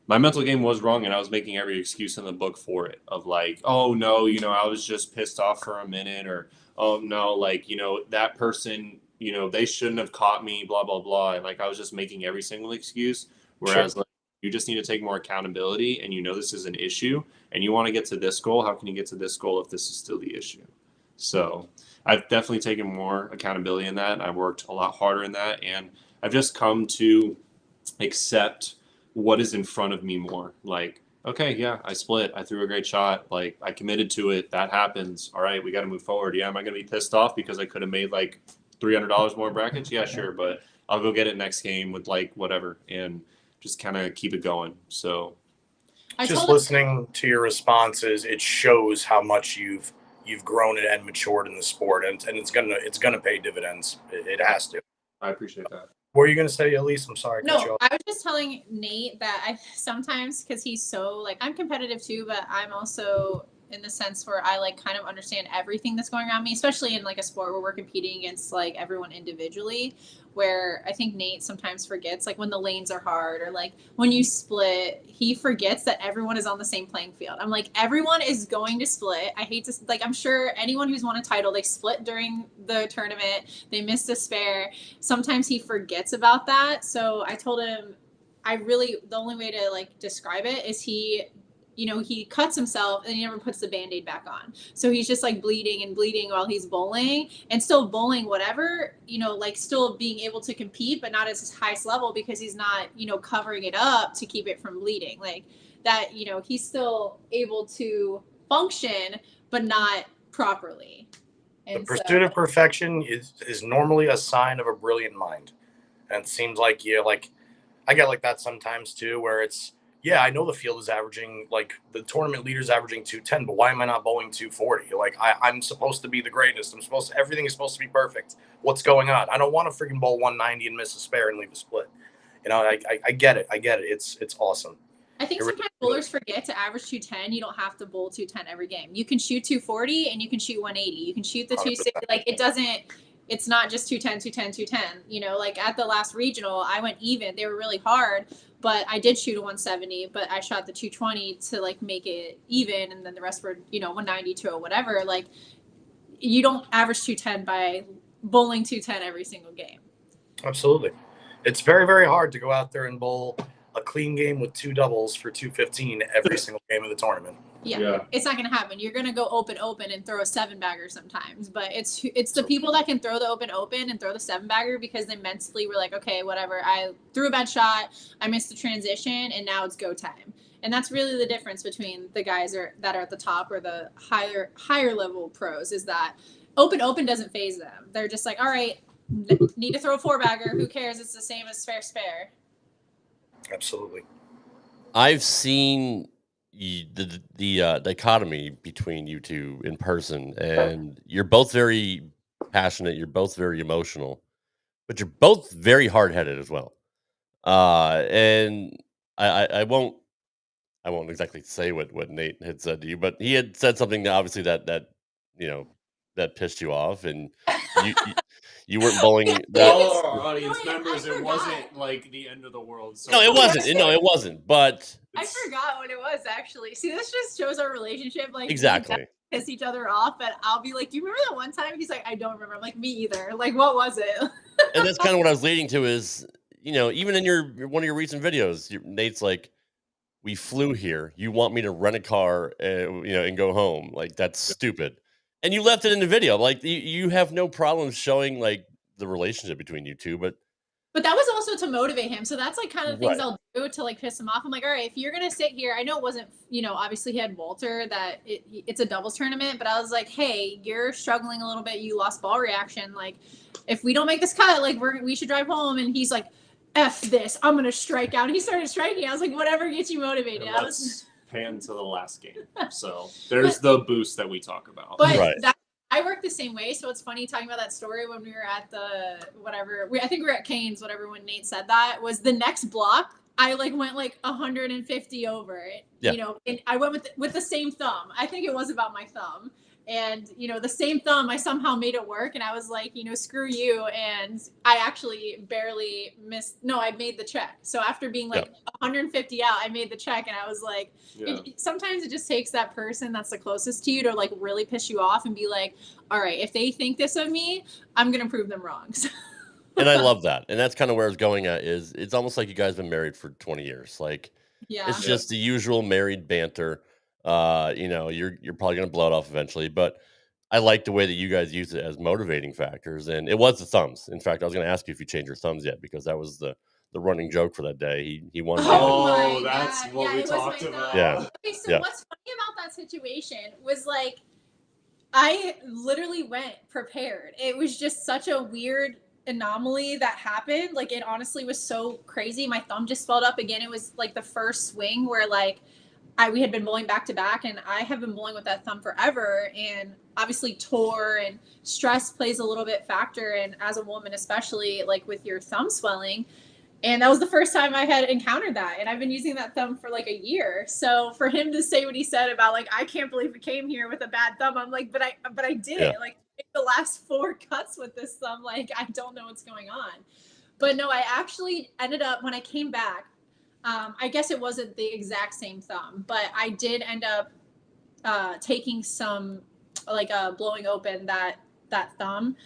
My mental game was wrong, and I was making every excuse in the book for it, of like, oh no, you know, I was just pissed off for a minute, or oh no, like, you know, that person, you know, they shouldn't have caught me, blah, blah, blah. And like, I was just making every single excuse. Whereas like, you just need to take more accountability, and you know, this is an issue and you want to get to this goal. How can you get to this goal if this is still the issue? So I've definitely taken more accountability in that. And I've worked a lot harder in that. And I've just come to accept what is in front of me more. Like, okay, yeah, I split. I threw a great shot. Like, I committed to it. That happens. All right, we got to move forward. Yeah, am I going to be pissed off because I could have made like $300 more brackets? Yeah, sure. But I'll go get it next game with like whatever, and just kind of keep it going. So just listening to your responses, it shows how much you've grown and matured in the sport, and it's gonna pay dividends. It has to. I appreciate that. What were you going to say, Elise? I'm sorry. No, I was just telling Nate that I sometimes, because he's so like, I'm competitive too, but I'm also in the sense where I like kind of understand everything that's going around me, especially in like a sport where we're competing against like everyone individually, where I think Nate sometimes forgets, like when the lanes are hard or like when you split, he forgets that everyone is on the same playing field. I'm like, everyone is going to split. I hate to, like, I'm sure anyone who's won a title, they split during the tournament, they missed a spare. Sometimes he forgets about that. So I told him, the only way to like describe it is he cuts himself and he never puts the Band-Aid back on. So he's just like bleeding while he's bowling, and still bowling whatever, like still being able to compete, but not at his highest level because he's not, covering it up to keep it from bleeding. Like that, he's still able to function, but not properly. The And pursuit of perfection is normally a sign of a brilliant mind. And it seems like, I get like that sometimes too, where it's, I know the field is averaging, like the tournament leader's averaging 210, but why am I not bowling 240? Like I'm supposed to be the greatest. Everything is supposed to be perfect. What's going on? I don't want to freaking bowl 190 and miss a spare and leave a split. I get it. It's awesome. I think sometimes bowlers forget to average 210. You don't have to bowl 210 every game. You can shoot 240 and you can shoot 180. You can shoot the 260. Like it's not just 210, 210, 210. Like at the last regional, I went even. They were really hard, but I did shoot a 170, but I shot the 220 to like make it even. And then the rest were, 190 to whatever. Like you don't average 210 by bowling 210 every single game. Absolutely. It's very, very hard to go out there and bowl a clean game with 2 doubles for 215 every single game of the tournament. Yeah. It's not going to happen. You're going to go open and throw a 7-bagger sometimes, but it's the people that can throw the open and throw the 7-bagger because they mentally were like, okay, whatever. I threw a bad shot. I missed the transition and now it's go time. And that's really the difference between the guys that are at the top or the higher level pros is that open doesn't phase them. They're just like, all right, need to throw a 4-bagger. Who cares? It's the same as spare. Absolutely. I've seen the dichotomy between you two in person, and you're both very passionate. You're both very emotional, but you're both very hard-headed as well. And I won't exactly say what Nate had said to you, but he had said something obviously that pissed you off, and you weren't bowling. All our audience members, it wasn't like the end of the world. So no, it wasn't. No, it wasn't. But I forgot what it was actually. See, this just shows our relationship. Like exactly. We piss each other off, but I'll be like, "Do you remember that one time?" He's like, "I don't remember." I'm like, "Me either." Like, what was it? And that's kind of what I was leading to. Is even in one of your recent videos, Nate's like, "We flew here. You want me to rent a car, and go home? Like that's stupid." And you left it in the video. Like you have no problem showing like the relationship between you two, but that was also to motivate him. So that's like kind of things I'll do to like piss him off. I'm like, all right, if you're gonna sit here, I know it wasn't, obviously he had Walter that it's a doubles tournament, but I was like, hey, you're struggling a little bit. You lost ball reaction. Like, if we don't make this cut, like we should drive home. And he's like, F this, I'm gonna strike out. And he started striking. I was like, whatever gets you motivated. Pan to the last game. So there's the boost that we talk about. But I work the same way. So it's funny talking about that story when we were at the whatever. I think we were at Canes, whatever, when Nate said that was the next block. I went 150 over it, and I went with the same thumb. I think it was about my thumb. And, the same thumb, I somehow made it work. And I was like, screw you. And I actually barely missed. No, I made the check. So after being 150 out, I made the check. And I was like, sometimes it just takes that person that's the closest to you to really piss you off and be like, all right, if they think this of me, I'm going to prove them wrong. And I love that. And that's kind of where I was going at is it's almost like you guys have been married for 20 years. Like, it's just the usual married banter. You're probably going to blow it off eventually, but I like the way that you guys use it as motivating factors. And it was the thumbs. In fact, I was going to ask you if you changed your thumbs yet, because that was the running joke for that day. He won. Oh, that's what we talked about. Yeah. Okay, so what's funny about that situation was I literally went prepared. It was just such a weird anomaly that happened. It honestly was so crazy. My thumb just swelled up again. It was the first swing where we had been bowling back to back, and I have been bowling with that thumb forever. And obviously tour and stress plays a little bit factor. And as a woman, especially with your thumb swelling. And that was the first time I had encountered that. And I've been using that thumb for a year. So for him to say what he said about I can't believe we came here with a bad thumb. I'm like, but I did it. The last 4 cuts with this thumb, I don't know what's going on. But no, I actually ended up, when I came back, I guess it wasn't the exact same thumb, but I did end up taking some, blowing open that thumb.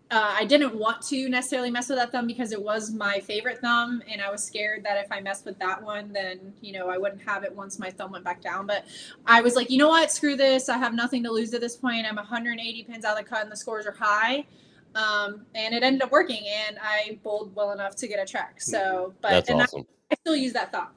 I didn't want to necessarily mess with that thumb because it was my favorite thumb, and I was scared that if I messed with that one, then, I wouldn't have it once my thumb went back down. But I was like, you know what, screw this. I have nothing to lose at this point. I'm 180 pins out of the cut, and the scores are high. And it ended up working, and I bowled well enough to get a check. So, but that's awesome. I still use that thumb.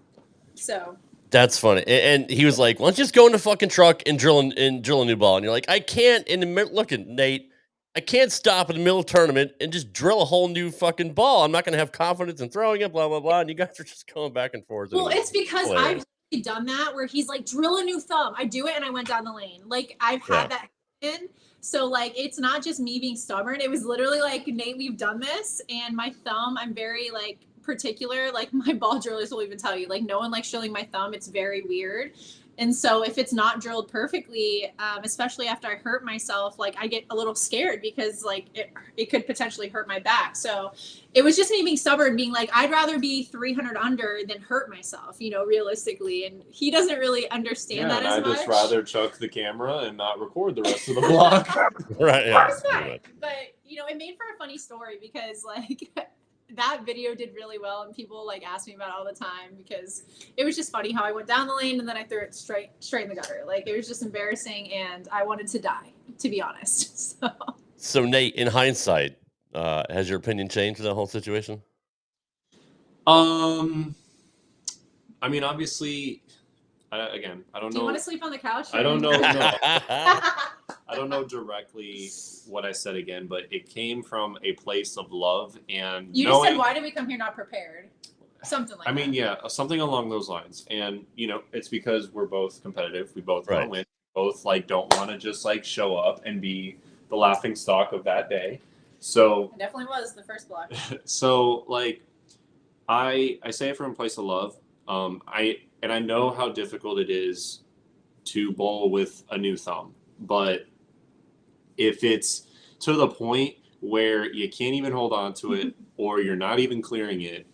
So That's funny. And he was like, let's just go in the fucking truck and drill a new ball. And you're like, I can't in the middle. Look at Nate. I can't stop in the middle of the tournament and just drill a whole new fucking ball. I'm not going to have confidence in throwing it, blah, blah, blah. And you guys are just going back and forth. Well, it's because I've done that where he's like, drill a new thumb. I do it and I went down the lane. Like, I've had that happen. So, like, it's not just me being stubborn. It was literally like, Nate, we've done this. And my thumb, I'm very, like, particular. Like, my ball drillers will even tell you, like, no one likes drilling my thumb. It's very weird. And so if it's not drilled perfectly, especially after I hurt myself, like I get a little scared because like it could potentially hurt my back. So it was just me being stubborn, being like, I'd rather be 300 under than hurt myself, you know, realistically. And he doesn't really understand that as much. I'd just rather chuck the camera and not record the rest of the vlog. Right. Yeah. But, you know, it made for a funny story because like that video did really well and people like ask me about it all the time because it was just funny how I went down the lane and then I threw it straight in the gutter. Like it was just embarrassing and I wanted to die, to be honest. So Nate, in hindsight, has your opinion changed in the whole situation? I mean, obviously, I don't know. Do you want to sleep on the couch? I don't know. I don't know directly what I said again, but it came from a place of love and you just said, why did we come here not prepared? Something like that. I mean, yeah, something along those lines. And, you know, it's because we're both competitive. We both want to win. Both like don't want to just like show up and be the laughing stock of that day. So it definitely was the first block. So like I say it from a place of love. I know how difficult it is to bowl with a new thumb, but if it's to the point where you can't even hold on to it or you're not even clearing it,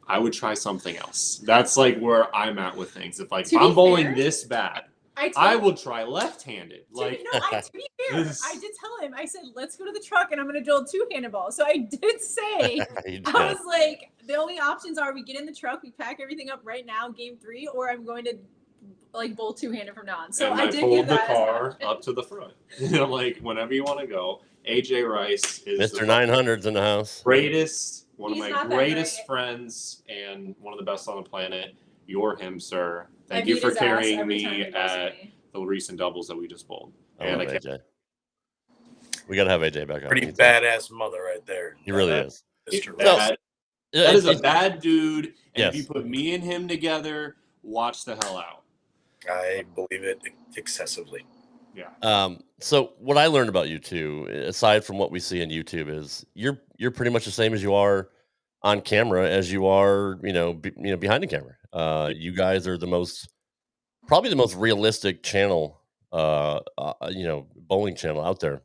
I would try something else. That's like where I'm at with things. If like I'm bowling this bad, I will try left-handed. Like to be fair, I did tell him, I said, let's go to the truck and I'm going to drill a two-handed ball. So I did say, I was like, the only options are we get in the truck, we pack everything up right now, game 3, or I'm going to like bowl two-handed from now on. So and I did give that the car up to the front. You know, like whenever you want to go. AJ Rice is Mr. 900's in the house. Greatest, one of my greatest friends and one of the best on the planet. You're him, sir. Thank you for carrying me at the recent doubles that we just bowled. And AJ. We gotta have AJ back up. Pretty badass mother right there. He really is. That is a bad dude. And if you put me and him together, watch the hell out. I believe it excessively. Yeah. So what I learned about you two, aside from what we see on YouTube, is you're pretty much the same as you are on camera as you are, behind the camera. You guys are probably the most realistic channel, bowling channel out there.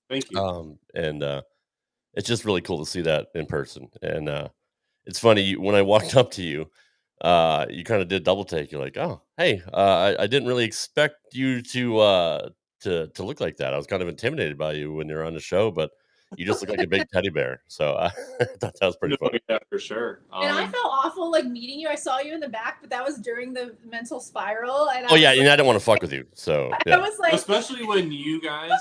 Thank you. And it's just really cool to see that in person. And it's funny when I walked up to you, you kind of did double take. You're like, oh, hey, I didn't really expect you to look like that. I was kind of intimidated by you when you're on the show, but you just look like a big teddy bear. So I thought that was pretty funny. Yeah, for sure. And I felt awful like meeting you. I saw you in the back, but that was during the mental spiral. And and I didn't want to fuck with you. So I was like, especially when you guys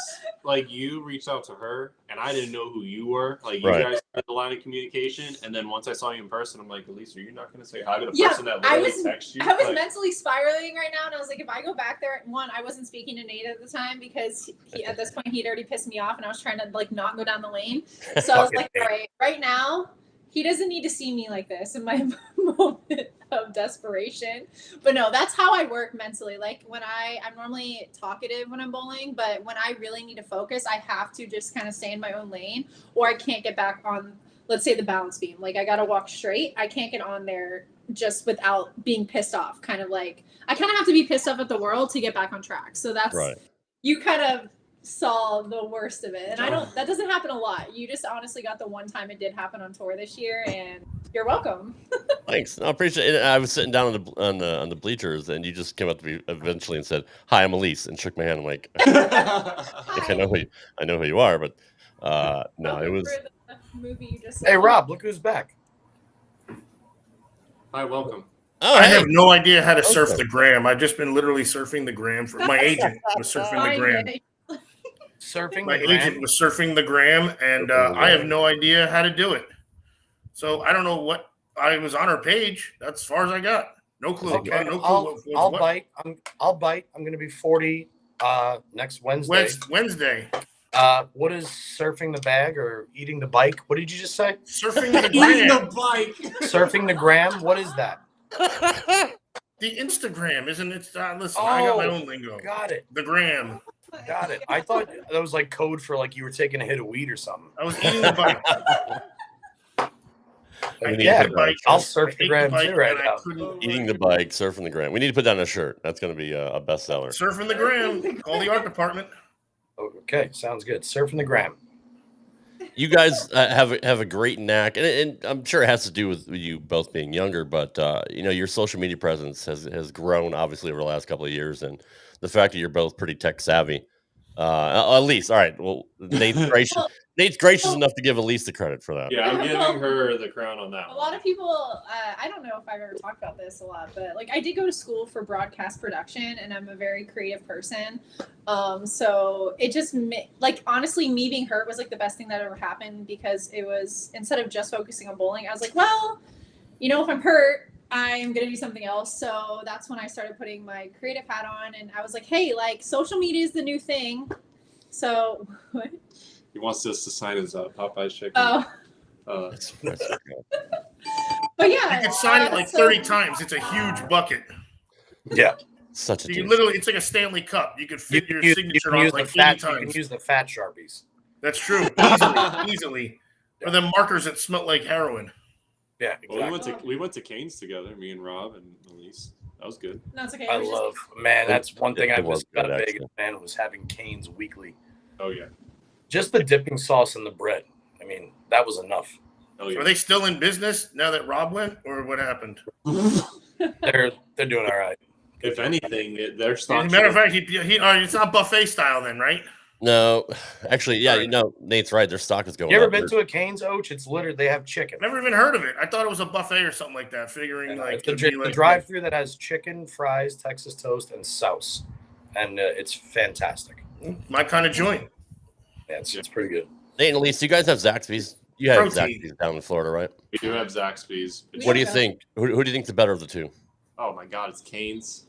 you reached out to her and I didn't know who you were. Like you guys had the line of communication, and then once I saw you in person, I'm like, Elise, are you not going to say hi to the person that literally texted you? I was mentally spiraling right now, and I was like, if I go back there, I wasn't speaking to Nate at the time because at this point he'd already pissed me off, and I was trying to like not go down the lane. So I was like, all right now he doesn't need to see me like this in my moment of desperation. But no, that's how I work mentally. Like when I'm normally talkative when I'm bowling, but when I really need to focus, I have to just kind of stay in my own lane, or I can't get back on, let's say, the balance beam. Like I got to walk straight. I can't get on there just without being pissed off. Kind of like I kind of have to be pissed off at the world to get back on track. So that's you kind of saw the worst of it, and that doesn't happen a lot. You just honestly got the one time it did happen on tour this year, and you're welcome. Thanks, I appreciate it. I was sitting down on the bleachers, and you just came up to me eventually and said, "Hi, I'm Elise," and shook my hand. I'm like, I know who you are, but no, it was. The movie you just hey, Rob, look who's back. Hi, welcome. Oh, I have no idea how to surf the gram. I've just been literally surfing the gram. My agent was surfing the gram. My agent was surfing the gram, and I have no idea how to do it. So I don't know what I was on her page. That's as far as I got. No clue. Okay, No clue. I'll bite. I'll bite. I'm going to be 40 next Wednesday. Wednesday. What is surfing the bag or eating the bike? What did you just say? Surfing the gram. Eating the bike. Surfing the gram. What is that? The Instagram, isn't it? Listen, I got my own lingo. Got it. The gram. Got it. I thought that was like code for like you were taking a hit of weed or something. I was eating the bike. I'll surf the gram too right now. Eating the bike, surfing the gram. We need to put down a shirt. That's going to be a bestseller. Surfing the gram. Call the art department. Okay, sounds good. Surfing the gram. You guys have a great knack, and I'm sure it has to do with you both being younger. But your social media presence has grown obviously over the last couple of years, and the fact that you're both pretty tech savvy. Elise, all right. Well, Nate's gracious enough to give Elise the credit for that. Yeah, I'm giving her the crown on that. A lot of people, I don't know if I've ever talked about this a lot, but like I did go to school for broadcast production, and I'm a very creative person. So it just like honestly, me being hurt was like the best thing that ever happened, because it was, instead of just focusing on bowling, I was like, well, if I'm hurt, I'm going to do something else. So that's when I started putting my creative hat on, and I was like, hey, like social media is the new thing. So what? He wants us to sign his Popeye's chicken. Oh. That's but yeah. You can sign it like 30 times. It's a huge bucket. Yeah. Such a you literally, it's like a Stanley Cup. You could fit your signature on like 80 times. You can use the fat Sharpies. That's true. Easily. Or the markers that smell like heroin. Yeah, exactly. Well, we went to Canes together, me and Rob and Elise. That was good. No, it's okay. That's one thing I was a big fan was having Canes weekly. Oh yeah. Just the dipping sauce in the bread. I mean, that was enough. Oh, yeah. Are they still in business now that Rob went, or what happened? They're doing all right. If anything, their stock. As a matter of fact, it's not buffet style then, right? No, actually, yeah, Nate's right. Their stock is going. You ever up. been to a Cane's, Oach? It's literally they have chicken. Never even heard of it. I thought it was a buffet or something like that. Figuring like the drive-through that has chicken, fries, Texas toast, and sauce, and it's fantastic. My kind of joint. Yeah, it's pretty good. Nate and Elise, you guys have Zaxby's. You have Zaxby's down in Florida, right? We do have Zaxby's. What do you think? Who do you think's the better of the two? Oh my God, it's Cane's.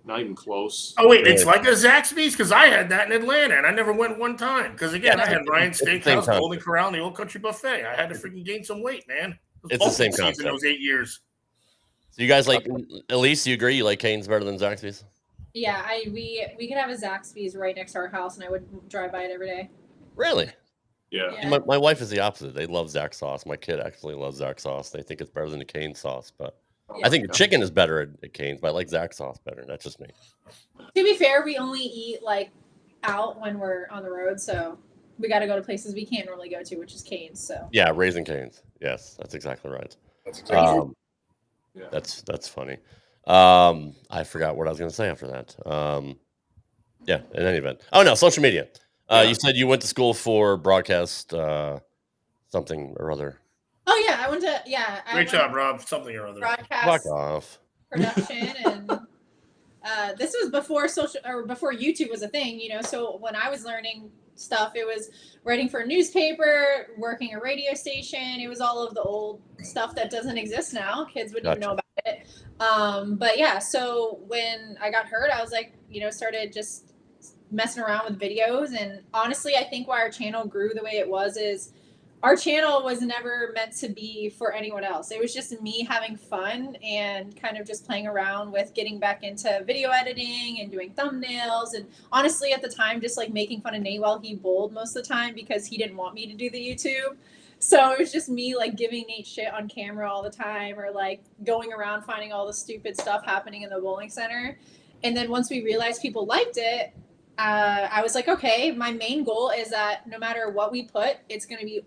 Not even close. Oh wait, it's like a Zaxby's, because I had that in Atlanta and I never went one time. Because again, I had Ryan's Steakhouse, Golden Corral, and the Old Country Buffet. I had to freaking gain some weight, man. It's the same concept. In those 8 years. So you guys like Elise? You agree? You like Cane's better than Zaxby's? Yeah, we could have a Zaxby's right next to our house, and I would drive by it every day. Really? Yeah. My wife is the opposite. They love Zax sauce. My kid actually loves Zax sauce. They think it's better than the Cane sauce, but I think the chicken is better at Cane's, but I like Zax sauce better. That's just me. To be fair, we only eat like out when we're on the road, so we got to go to places we can't normally go to, which is Cane's. So yeah, Raising Cane's. Yes, that's exactly right. That's exactly. That's funny. I forgot what I was going to say after that. Yeah, in any event. Oh no, social media. You said you went to school for broadcast something or other. Oh yeah, I went to Great job, Rob. Something or other. Broadcast Fuck off. Production and this was before before YouTube was a thing, So when I was learning stuff, it was writing for a newspaper, working a radio station. It was all of the old stuff that doesn't exist now. Kids wouldn't even know about it. But yeah, so when I got hurt, I was like, started just messing around with videos. And honestly, I think why our channel grew the way it was is our channel was never meant to be for anyone else. It was just me having fun and kind of just playing around with getting back into video editing and doing thumbnails. And honestly, at the time, just like making fun of Nate while he bowled most of the time because he didn't want me to do the YouTube. So it was just me like giving Nate shit on camera all the time, or like going around finding all the stupid stuff happening in the bowling center. And then once we realized people liked it, I was like, okay, my main goal is that no matter what we put, it's going to be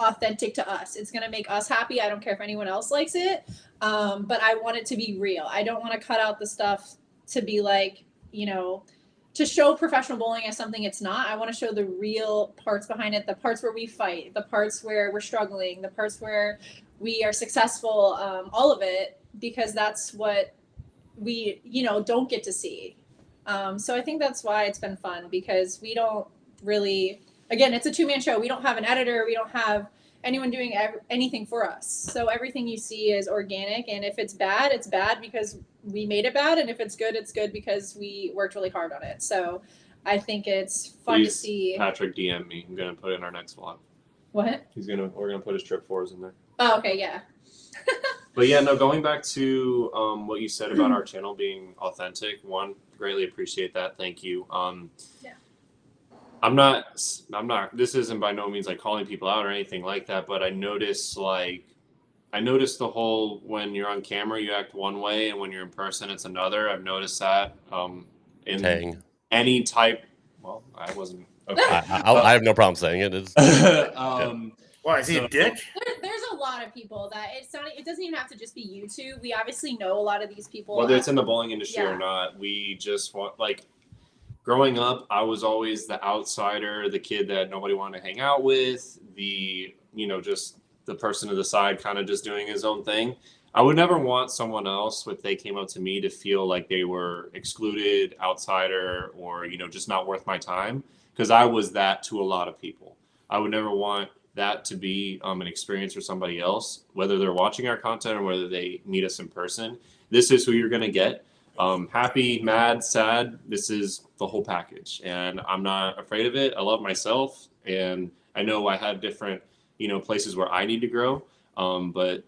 authentic to us. It's going to make us happy. I don't care if anyone else likes it. But I want it to be real. I don't want to cut out the stuff to be like, to show professional bowling as something it's not. I want to show the real parts behind it, the parts where we fight, the parts where we're struggling, the parts where we are successful, all of it, because that's what we, don't get to see. So I think that's why it's been fun, because we don't really, again, it's a two-man show. We don't have an editor. We don't have anyone doing anything for us. So everything you see is organic, and if it's bad because we made it bad, and if it's good because we worked really hard on it. So I think it's fun to see. Patrick DM me. I'm gonna put it in our next vlog. What? We're gonna put his trip fours in there. Oh, okay, yeah. But yeah, no, going back to what you said about our channel being authentic, one, greatly appreciate that. Thank you. Yeah. I'm not, this isn't by no means like calling people out or anything like that, but I noticed the whole, when you're on camera, you act one way, and when you're in person, it's another. I've noticed that in any type, well, I wasn't, okay. I have no problem saying it. It's, Why, is he a dick? There's a lot of people that it doesn't even have to just be YouTube. We obviously know a lot of these people. Whether it's in the bowling industry or not, we just want, like, growing up, I was always the outsider, the kid that nobody wanted to hang out with, just the person to the side kind of just doing his own thing. I would never want someone else, if they came up to me, to feel like they were excluded, outsider, or, just not worth my time, because I was that to a lot of people. I would never want that to be an experience for somebody else, whether they're watching our content or whether they meet us in person. This is who you're going to get. Happy, mad, sad. This is the whole package, and I'm not afraid of it. I love myself, and I know I have different, places where I need to grow. But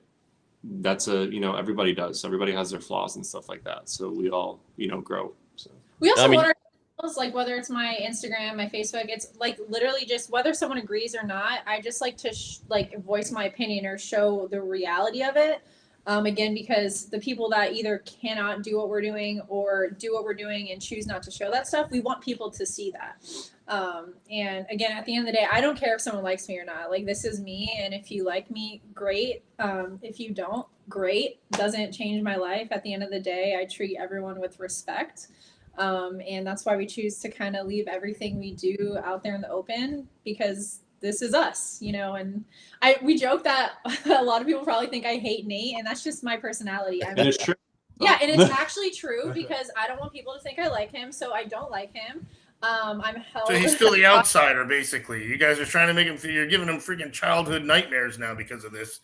that's everybody does. Everybody has their flaws and stuff like that. So we all, grow. So we also want our, like, whether it's my Instagram, my Facebook, it's like literally just whether someone agrees or not. I just like to voice my opinion or show the reality of it. Again, because the people that either cannot do what we're doing or do what we're doing and choose not to show that stuff, we want people to see that. And again, at the end of the day, I don't care if someone likes me or not. Like, this is me, and if you like me, great. If you don't, great. Doesn't change my life. At the end of the day, I treat everyone with respect. And that's why we choose to kind of leave everything we do out there in the open, because this is us, and we joke that a lot of people probably think I hate Nate, and that's just my personality. And it's true. Yeah, and it's actually true, because I don't want people to think I like him, so I don't like him. I'm held. So he's still the outsider, basically. You guys are trying to make him feel, you're giving him freaking childhood nightmares now because of this.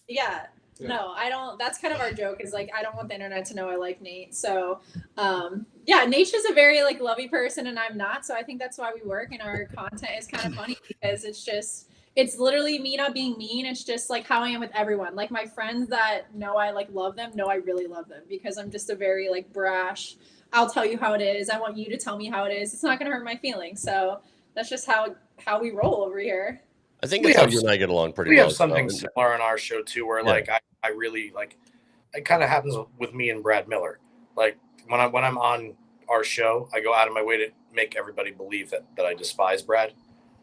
Yeah. No, I don't. That's kind of our joke, is like, I don't want the internet to know I like Nate. So, Nate's just a very lovey person, and I'm not. So I think that's why we work, and our content is kind of funny, because it's literally me not being mean. It's just like how I am with everyone. Like, my friends that know I love them, know I really love them, because I'm just a very brash, I'll tell you how it is. I want you to tell me how it is. It's not going to hurt my feelings. So that's just how we roll over here. I think that's how you and I get along pretty well. We have something similar in our show too, where I really it kind of happens with me and Brad Miller. Like, when I'm on our show, I go out of my way to make everybody believe that I despise Brad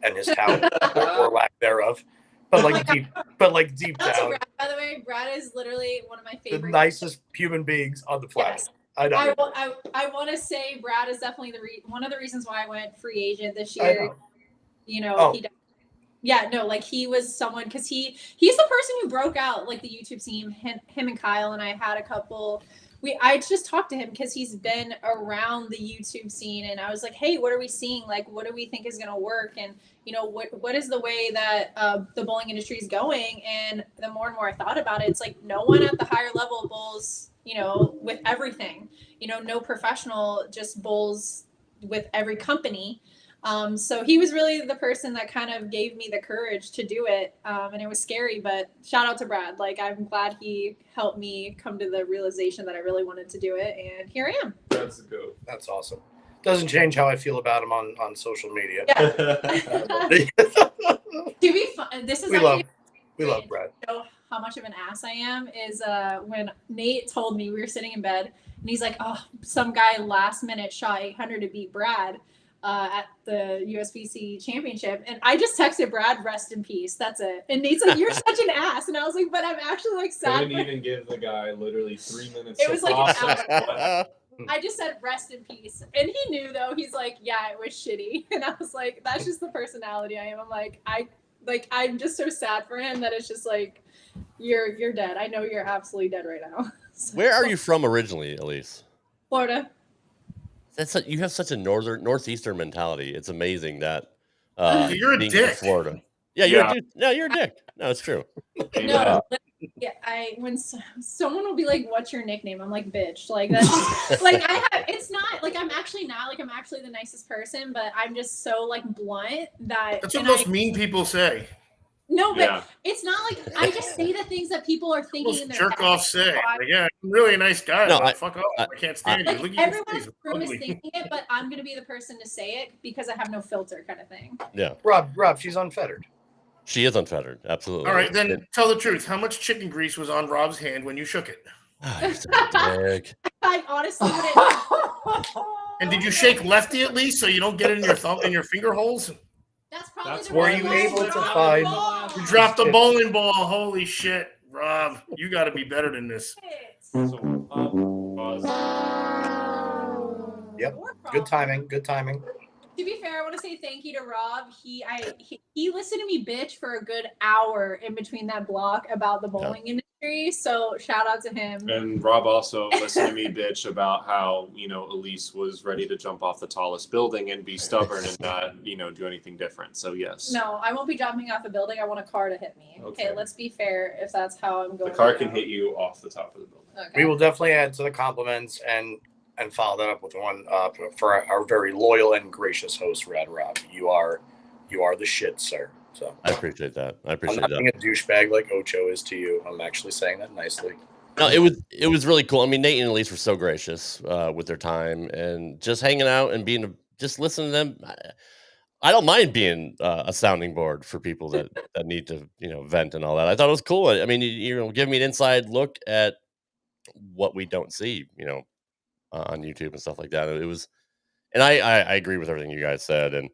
and his talent or lack thereof. But deep down. Brad, by the way, Brad is literally one of my favorite. The nicest human beings on the planet. Yes. I want to say Brad is definitely one of the reasons why I went free agent this year. He was someone, because he's the person who broke out the YouTube scene. Him and Kyle and I had a couple. I just talked to him because he's been around the YouTube scene, and I was like, hey, what are we seeing? What do we think is going to work? And what is the way that the bowling industry is going? And the more and more I thought about it, it's like, no one at the higher level bowls with everything, no professional just bowls with every company. So he was really the person that kind of gave me the courage to do it. And it was scary, but shout out to Brad. I'm glad he helped me come to the realization that I really wanted to do it. And here I am. That's good. That's awesome. Doesn't change how I feel about him on social media. Yeah. To be fun, this is we love Brad. Show how much of an ass I am is when Nate told me, we were sitting in bed, and he's like, oh, some guy last minute shot 800 to beat Brad at the USBC championship. And I just texted Brad, rest in peace. That's it. And Nate's like, you're such an ass. And I was like, but I'm actually sad. I didn't even give the guy literally 3 minutes. It was an hour. I just said rest in peace. And he knew, though. He's like, yeah, it was shitty. And I was like, that's just the personality I am. I'm like, I'm just so sad for him that it's just like, you're dead. I know you're absolutely dead right now. So, where are you from originally, Elise? Florida. You have such a northeastern mentality. It's amazing that you're a dick. Florida. Yeah, you're a dude. No, you're a dick. No, it's true. No, when someone will be like, "What's your nickname?" I'm like, "Bitch." Like that's just, like it's not like I'm actually the nicest person, but I'm just so like blunt that that's what most mean people say. No, but it's not like I just say the things that people are thinking in their jerk off say. Like, yeah, I'm really a nice guy. No, but fuck off. I can't stand you. Look at everyone's is thinking it, but I'm gonna be the person to say it because I have no filter, kind of thing. Yeah, Rob, she's unfettered. She is unfettered. Absolutely. All right, then tell the truth. How much chicken grease was on Rob's hand when you shook it? Dick. I honestly wouldn't. And did you shake lefty at least so you don't get it in your thumb in your finger holes? That's probably were you able to find? You dropped the bowling ball. Holy shit, Rob! You got to be better than this. Yep. Good timing. Good timing. To be fair, I want to say thank you to Rob. He listened to me bitch for a good hour in between that block about the bowling industry. So shout out to him. And Rob also listened to me bitch about how, Elise was ready to jump off the tallest building and be stubborn and not, do anything different. So yes. No, I won't be jumping off a building. I want a car to hit me. Okay, let's be fair if that's how I'm going. The car can hit you off the top of the building. Okay. We will definitely add to the compliments and follow that up with one for our very loyal and gracious host, Rad Rob. You are the shit, sir. So I appreciate that. I'm not being a douchebag like Ocho is to you. I'm actually saying that nicely. No, it was really cool. I mean, Nate and Elise were so gracious with their time and just hanging out and just listening to them. I don't mind being a sounding board for people that need to vent and all that. I thought it was cool. I mean, give me an inside look at what we don't see, on YouTube and stuff like that. It was, and I agree with everything you guys said. And,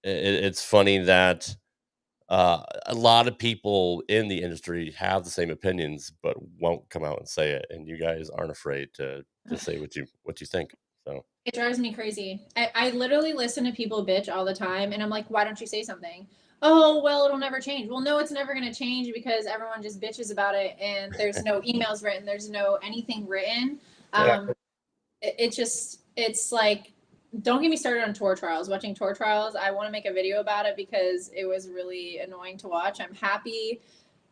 it's funny that a lot of people in the industry have the same opinions, but won't come out and say it. And you guys aren't afraid to say what you think. So it drives me crazy. I literally listen to people bitch all the time. And I'm like, why don't you say something? Oh, well, it'll never change. Well, no, it's never going to change because everyone just bitches about it and there's no emails written. There's no anything written. It's like, don't get me started on tour trials. Watching tour trials, I want to make a video about it because it was really annoying to watch. I'm happy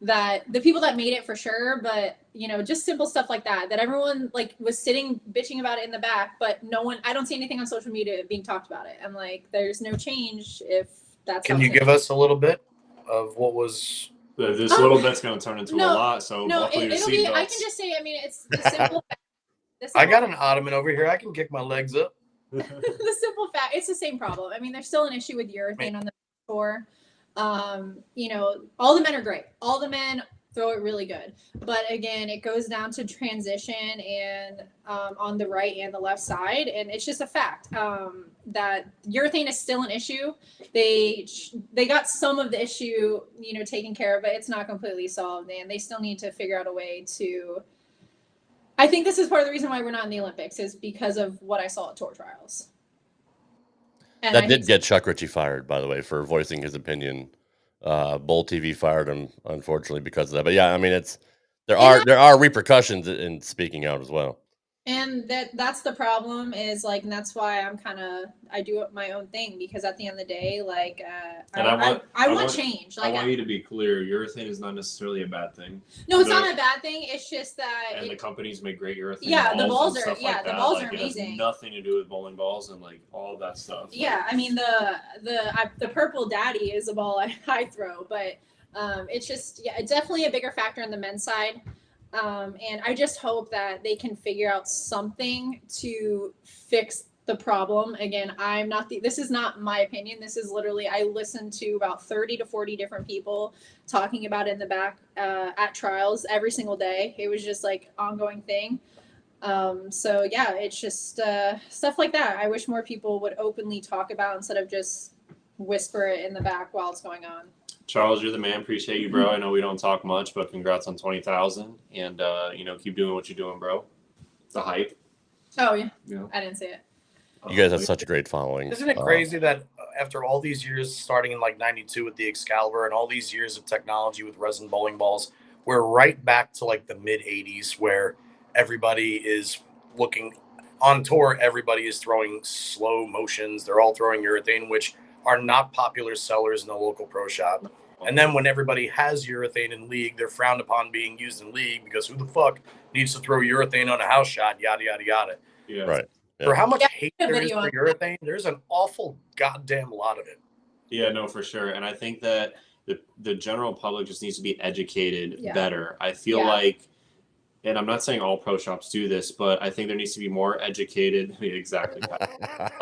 that the people that made it for sure, but just simple stuff like that everyone like was sitting bitching about it in the back, but I don't see anything on social media being talked about it. I'm like, there's no change if that's. Can you give us a little bit of what was? This little bit's going to turn into a lot. So it'll be. I can just say. I mean, it's the simple. I got an ottoman over here. I can kick my legs up. The simple fact, it's the same problem. I mean, there's still an issue with urethane on the tour. All the men are great. All the men throw it really good. But again, it goes down to transition and on the right and the left side. And it's just a fact that urethane is still an issue. They got some of the issue, taken care of, but it's not completely solved. And they still need to figure out a way to. I think this is part of the reason why we're not in the Olympics is because of what I saw at tour trials. And that did get Chuck Ritchie fired, by the way, for voicing his opinion. Bull TV fired him, unfortunately, because of that. But yeah, I mean, there are repercussions in speaking out as well. And that's the problem is like, and that's why I do my own thing because at the end of the day, like, I want change. Like, I want you to be clear. Urethane is not necessarily a bad thing. No, it's not a bad thing. It's just that. And the companies make great urethane. Yeah, the balls are. Yeah, the balls are amazing. It has nothing to do with bowling balls and like all of that stuff. Yeah, I mean the purple daddy is a ball I throw, but it's just it's definitely a bigger factor on the men's side. And I just hope that they can figure out something to fix the problem. Again, this is not my opinion. This is literally, I listened to about 30 to 40 different people talking about it in the back at trials every single day. It was just like ongoing thing. So yeah, it's just stuff like that. I wish more people would openly talk about instead of just whisper it in the back while it's going on. Charles, you're the man. Appreciate you, bro. I know we don't talk much, but congrats on 20,000. And, keep doing what you're doing, bro. The hype. Oh, yeah. I didn't see it. You guys have such a great following. Isn't it crazy that after all these years, starting in like 92 with the Excalibur and all these years of technology with resin bowling balls, we're right back to like the mid 80s where everybody is looking on tour. Everybody is throwing slow motions. They're all throwing urethane, which are not popular sellers in the local pro shop. And then when everybody has urethane in league, they're frowned upon being used in league because who the fuck needs to throw urethane on a house shot, yada, yada, yada. Yeah. Right. Yeah. For how much hate there is for urethane, there's an awful goddamn lot of it. Yeah, no, for sure. And I think that the general public just needs to be educated better. I feel like, and I'm not saying all pro shops do this, but I think there needs to be more educated. Exactly.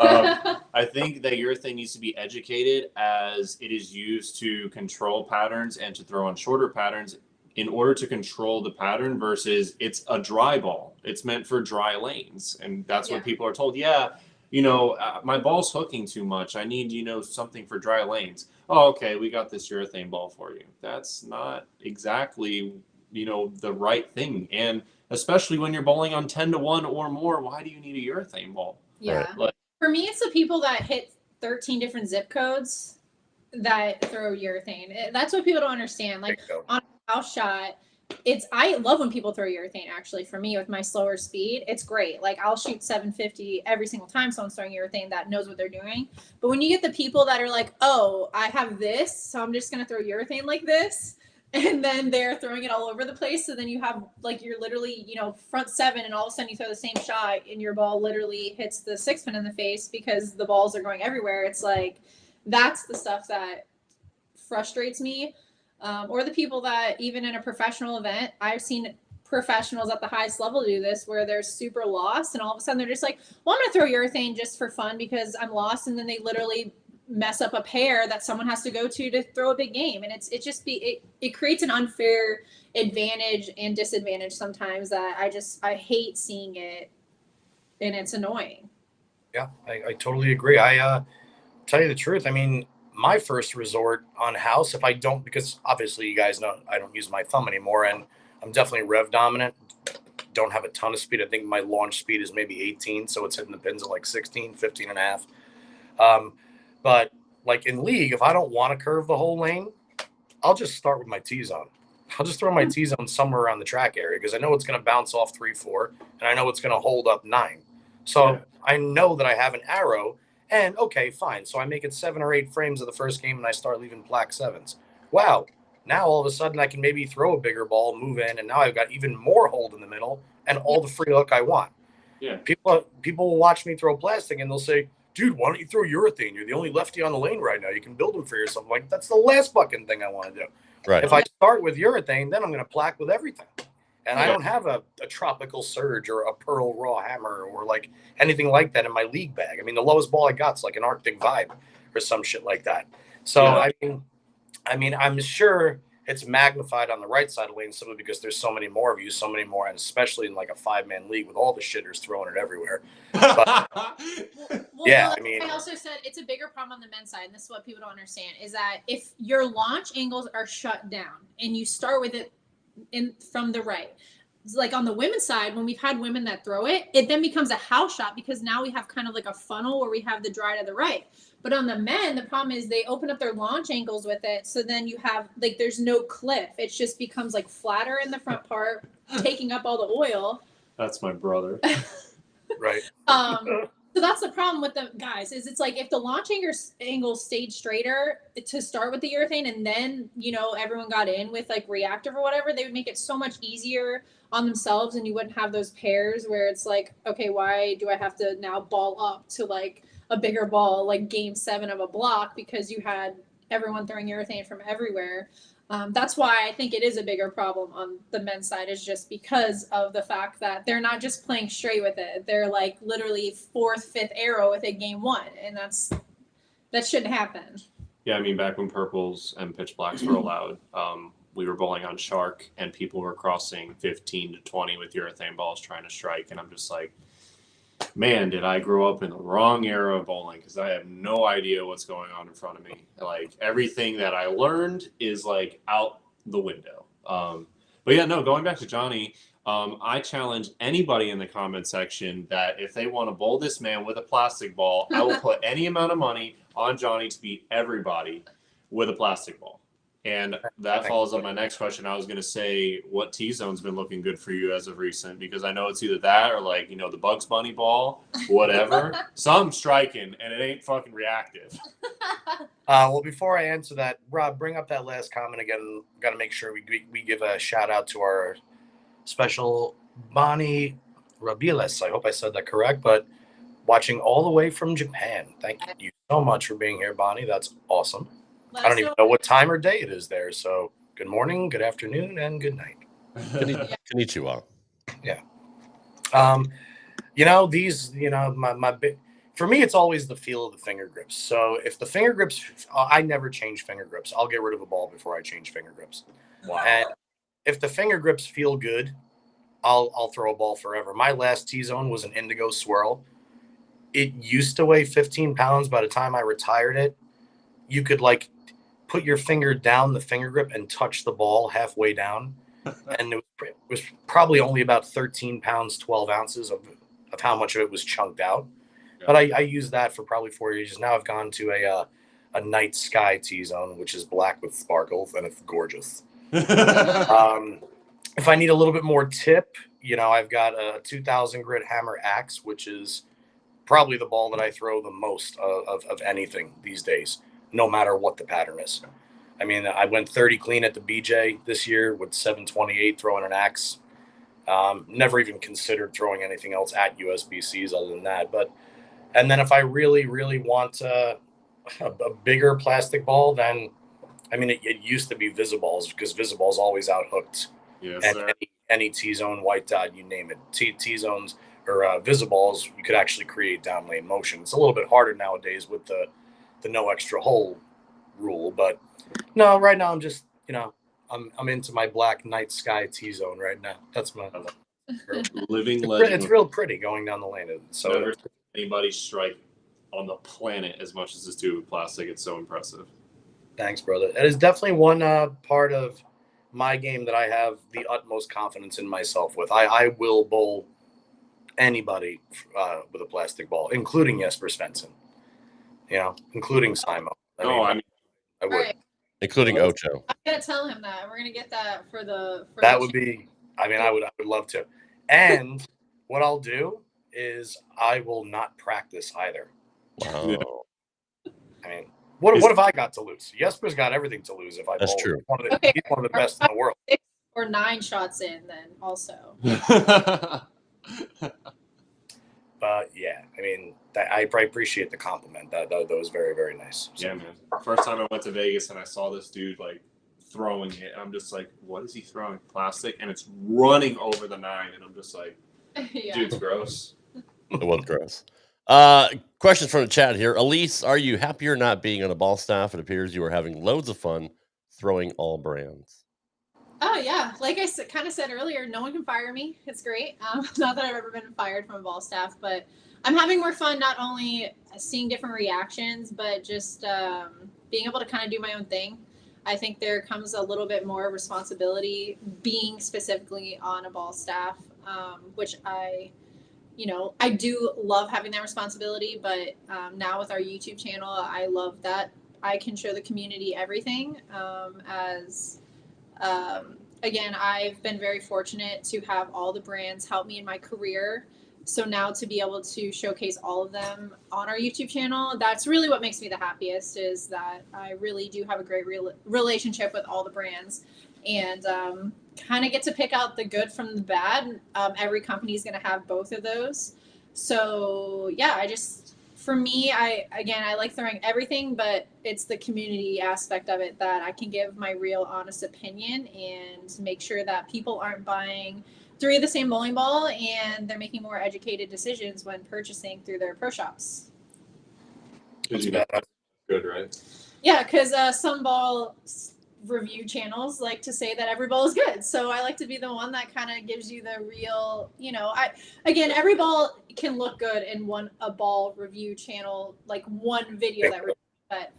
I think that urethane needs to be educated as it is used to control patterns and to throw on shorter patterns in order to control the pattern versus it's a dry ball. It's meant for dry lanes. And that's what people are told. Yeah, my ball's hooking too much. I need, something for dry lanes. Oh, okay, we got this urethane ball for you. That's not exactly the right thing. And especially when you're bowling on 10-1 or more, why do you need a urethane ball? Yeah. Right. For me, it's the people that hit 13 different zip codes that throw urethane. That's what people don't understand. Like on a house shot, I love when people throw urethane. Actually, for me, with my slower speed, it's great. Like I'll shoot 750 every single time someone's throwing urethane that knows what they're doing. But when you get the people that are like, oh, I have this, so I'm just gonna throw urethane like this, and then they're throwing it all over the place. So then you have like you're literally front seven, and all of a sudden you throw the same shot, and your ball literally hits the six pin in the face because the balls are going everywhere. It's like that's the stuff that frustrates me. Or the people that even in a professional event, I've seen professionals at the highest level do this where they're super lost and all of a sudden they're just like, well, I'm going to throw urethane just for fun because I'm lost. And then they literally mess up a pair that someone has to go to throw a big game. And it creates an unfair advantage and disadvantage sometimes that I hate seeing it, and it's annoying. Yeah, I totally agree. I tell you the truth. I mean, my first resort on house, if I don't, because obviously you guys know I don't use my thumb anymore, and I'm definitely rev dominant. Don't have a ton of speed. I think my launch speed is maybe 18, so it's hitting the pins at like 16, 15 and a half. But like in league, if I don't want to curve the whole lane, I'll just start with my T-zone. I'll just throw my T-zone somewhere around the track area because I know it's going to bounce off 3-4, and I know it's going to hold up 9. So I know that I have an arrow. And okay, fine. So I make it 7 or 8 frames of the first game and I start leaving black 7s. Wow. Now all of a sudden I can maybe throw a bigger ball, move in, and now I've got even more hold in the middle and all the free hook I want. Yeah. People will watch me throw plastic and they'll say, dude, why don't you throw urethane? You're the only lefty on the lane right now. You can build them for yourself. I'm like, that's the last fucking thing I want to do. Right. If I start with urethane, then I'm going to plaque with everything. And I don't have a tropical surge or a pearl raw hammer or like anything like that in my league bag. I mean, the lowest ball I got is like an Arctic Vibe or some shit like that. So, I mean, I'm sure it's magnified on the right side of the lane simply because there's so many more of you, so many more, and especially in like a 5-man league with all the shitters throwing it everywhere. But, I also said it's a bigger problem on the men's side, and this is what people don't understand, is that if your launch angles are shut down and you start with it from the right, like on the women's side, when we've had women that throw it, it then becomes a house shot because now we have kind of like a funnel where we have the dry to the right. But on the men, the problem is they open up their launch angles with it, so then you have like there's no cliff. It just becomes like flatter in the front part, taking up all the oil. That's my brother. Right. So that's the problem with the guys is it's like if the launch angle stayed straighter to start with the urethane and then, everyone got in with like reactive or whatever, they would make it so much easier on themselves and you wouldn't have those pairs where it's like, okay, why do I have to now ball up to like a bigger ball, like game 7 of a block because you had everyone throwing urethane from everywhere. That's why I think it is a bigger problem on the men's side is just because of the fact that they're not just playing straight with it. They're like literally 4th, 5th arrow with it game 1. And that shouldn't happen. Yeah. I mean, back when purples and pitch blacks were allowed, we were bowling on shark and people were crossing 15 to 20 with urethane balls trying to strike. And I'm just like, man, did I grow up in the wrong era of bowling because I have no idea what's going on in front of me. Like everything that I learned is like out the window. But yeah, no, going back to Johnny, I challenge anybody in the comment section that if they want to bowl this man with a plastic ball, I will put any amount of money on Johnny to beat everybody with a plastic ball. And that follows up my next question. I was going to say, what T-zone's been looking good for you as of recent? Because I know it's either that or like, the Bugs Bunny ball, whatever. Something striking, and it ain't fucking reactive. Well, before I answer that, Rob, bring up that last comment again. Got to make sure we give a shout out to our special Bonnie Rabiles. I hope I said that correct, but watching all the way from Japan. Thank you so much for being here, Bonnie. That's awesome. I don't even know what time or day it is there. So good morning, good afternoon, and good night. Konnichiwa. Yeah. My big, for me, it's always the feel of the finger grips. So if the finger grips, I never change finger grips. I'll get rid of a ball before I change finger grips. Wow. And if the finger grips feel good, I'll throw a ball forever. My last T-zone was an Indigo Swirl. It used to weigh 15 pounds. By the time I retired it, you could put your finger down the finger grip and touch the ball halfway down. And it was probably only about 13 pounds, 12 ounces of how much of it was chunked out. Yeah. But I used that for probably 4 years. Now I've gone to a night sky T-zone, which is black with sparkles, and it's gorgeous. If I need a little bit more tip, I've got a 2000 grit hammer axe, which is probably the ball that I throw the most of anything these days, no matter what the pattern is. I mean, I went 30 clean at the BJ this year with 728 throwing an axe. Never even considered throwing anything else at USBCs other than that. And then if I really, really want a bigger plastic ball, then, it used to be Visiballs, because Visiballs always outhooked. Yes, and any T-zone, white dot, you name it. T-zones or Visiballs, you could actually create down lane motion. It's a little bit harder nowadays with the no extra hole rule, but no, right now I'm just, I'm into my black night sky T-zone right now. That's my living legend. It's real pretty going down the lane. So never seen anybody strike on the planet as much as this dude with plastic. It's so impressive. Thanks, brother. It is definitely one part of my game that I have the utmost confidence in myself with. I will bowl anybody with a plastic ball, including Jesper Svensson, including Simo. I would. Right. Including Ocho. I'm going to tell him that. We're going to get that for that would be, I would love to. And what I'll do is I will not practice either. Wow. What if I got to lose? Jesper's got everything to lose if I bowl. That's true. He's one of the best in the world. 6 or 9 shots in then also. But yeah, I appreciate the compliment. That was very, very nice. So. Yeah, man. First time I went to Vegas and I saw this dude throwing it, I'm just like, what is he throwing? Plastic, and it's running over the 9, and I'm just like, dude's gross. It was gross. Questions from the chat here. Elise, are you happier not being on a ball staff? It appears you are having loads of fun throwing all brands. Oh, yeah. Like I kind of said earlier, no one can fire me. It's great. Not that I've ever been fired from a ball staff, but I'm having more fun not only seeing different reactions, but just being able to kind of do my own thing. I think there comes a little bit more responsibility being specifically on a ball staff, which I do love having that responsibility, but now with our YouTube channel, I love that I can show the community everything. Again, I've been very fortunate to have all the brands help me in my career. So now to be able to showcase all of them on our YouTube channel, that's really what makes me the happiest, is that I really do have a great relationship with all the brands, and kind of get to pick out the good from the bad. Every company is going to have both of those. So yeah, for me, I like throwing everything, but it's the community aspect of it that I can give my real honest opinion and make sure that people aren't buying 3 of the same bowling ball and they're making more educated decisions when purchasing through their pro shops. Good, right? Yeah, because some ball review channels like to say that every ball is good. So I like to be the one that kind of gives you the real, every ball can look good in a ball review channel, like one video but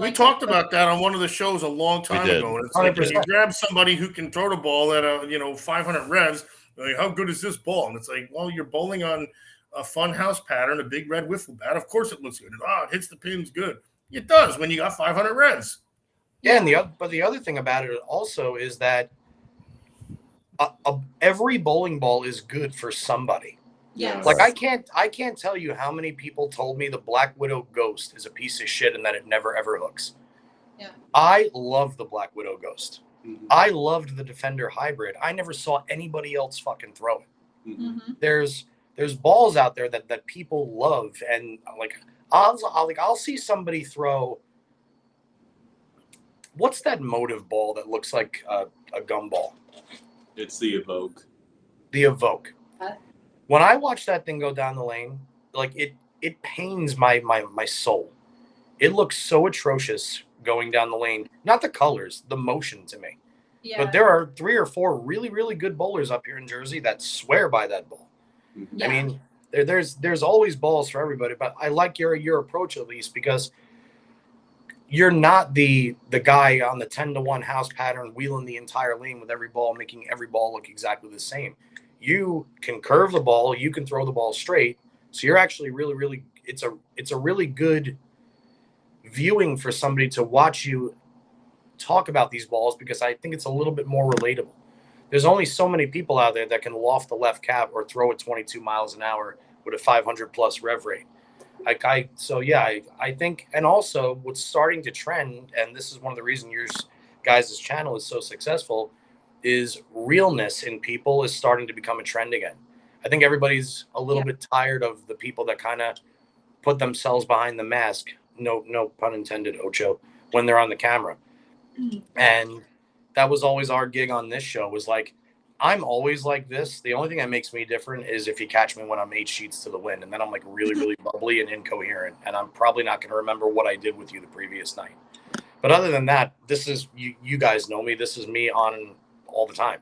we talked about that on one of the shows a long time ago. And it's like when you grab somebody who can throw the ball at 500 revs, like, how good is this ball? And it's like, well, you're bowling on a fun house pattern, a big red wiffle bat. Of course it looks good. It hits the pins good. It does when you got 500 revs. Yeah, and the other thing about it also is that every bowling ball is good for somebody. Yes. Like I can't tell you how many people told me the Black Widow Ghost is a piece of shit and that it never ever hooks. Yeah. I love the Black Widow Ghost. I loved the Defender Hybrid. I never saw anybody else fucking throw it. Mm-hmm. There's balls out there that people love, and like I'll see somebody throw. What's that motive ball that looks like a gumball? It's the Evoke. The Evoke. When I watch that thing go down the lane, like it pains my soul. It looks so atrocious going down the lane. Not the colors, the motion to me. Yeah. But there are 3 or 4 really, really good bowlers up here in Jersey that swear by that ball. Yeah. I mean, there's always balls for everybody, but I like your approach, at least, because you're not the guy on the 10-to-1 house pattern wheeling the entire lane with every ball, making every ball look exactly the same. You can curve the ball, you can throw the ball straight. So you're actually really, really it's a really good viewing for somebody to watch you talk about these balls, because I think it's a little bit more relatable. There's only so many people out there that can loft the left cap or throw it 22 miles an hour with a 500 plus rev rate. I think, and also what's starting to trend, and this is one of the reasons your guys' channel is so successful, is realness in people is starting to become a trend again. I think everybody's a little bit tired of the people that kind of put themselves behind the mask. No pun intended, Ocho, when they're on the camera. And that was always our gig on this show, was like, I'm always like this. The only thing that makes me different is if you catch me when I'm 8 sheets to the wind, and then I'm like really, really bubbly and incoherent, and I'm probably not going to remember what I did with you the previous night. But other than that, this is you guys know me. This is me on all the time.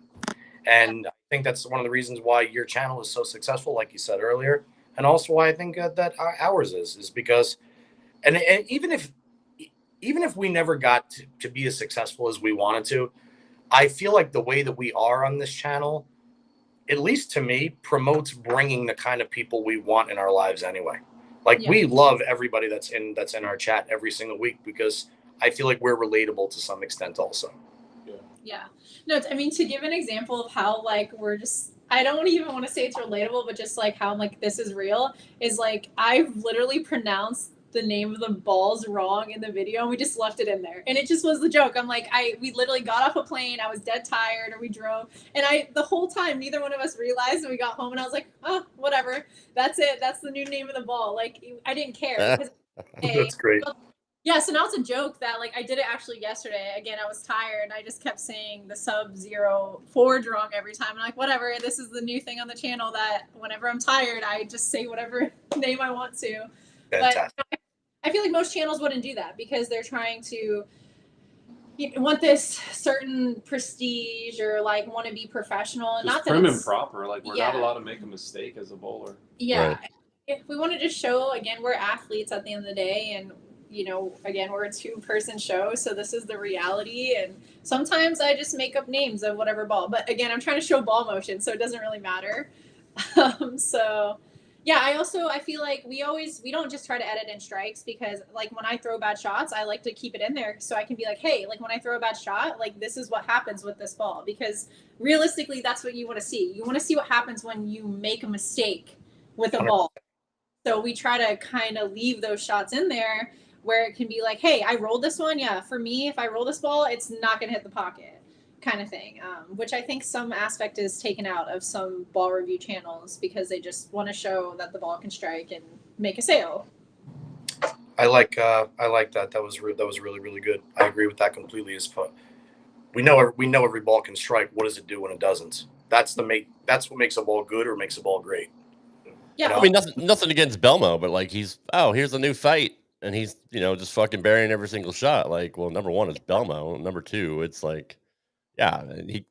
And I think that's one of the reasons why your channel is so successful, like you said earlier, and also why I think that ours is because, and even if we never got to be as successful as we wanted to, I feel like the way that we are on this channel, at least to me, promotes bringing the kind of people we want in our lives anyway. Like we love everybody that's in our chat every single week, because I feel like we're relatable to some extent also. Yeah. No, I mean, to give an example of how, like, we're just, I don't even want to say it's relatable, but just like how I'm like, this is real, is like, I've literally pronounced the name of the balls wrong in the video, and we just left it in there. And it just was the joke. I'm like, we literally got off a plane, I was dead tired, or we drove, and the whole time, neither one of us realized, and we got home, and I was like, oh, whatever. That's it. That's the new name of the ball. Like, I didn't care. Because, that's great. Yeah, so now it's a joke that, like, I did it actually yesterday. Again, I was tired, and I just kept saying the Sub-Zero Forge wrong every time. And I'm like, whatever, this is the new thing on the channel that whenever I'm tired, I just say whatever name I want to. Fantastic. But I feel like most channels wouldn't do that, because they're trying to want this certain prestige, or, like, want to be professional. And just not prim that and proper. Like, we're not allowed to make a mistake as a bowler. Yeah. Right. If we want to just show, again, we're athletes at the end of the day, and again, we're a 2-person show, so this is the reality. And sometimes I just make up names of whatever ball. But again, I'm trying to show ball motion, so it doesn't really matter. So, yeah, I feel like we don't just try to edit in strikes, because, like, when I throw bad shots, I like to keep it in there so I can be like, hey, like, when I throw a bad shot, like, this is what happens with this ball. Because realistically, that's what you want to see. You want to see what happens when you make a mistake with a ball. So we try to kind of leave those shots in there, where it can be like, hey, I rolled this one. Yeah, for me, if I roll this ball, it's not going to hit the pocket, kind of thing. Which I think some aspect is taken out of some ball review channels, because they just want to show that the ball can strike and make a sale. I like that. That was really, really good. I agree with that completely. We know every ball can strike. What does it do when it doesn't? That's what makes a ball good or makes a ball great. Yeah. I mean, nothing against Belmo, but like here's a new fight. And he's, just fucking burying every single shot. Like, well, number one is Belmo. Number two, it's like, yeah,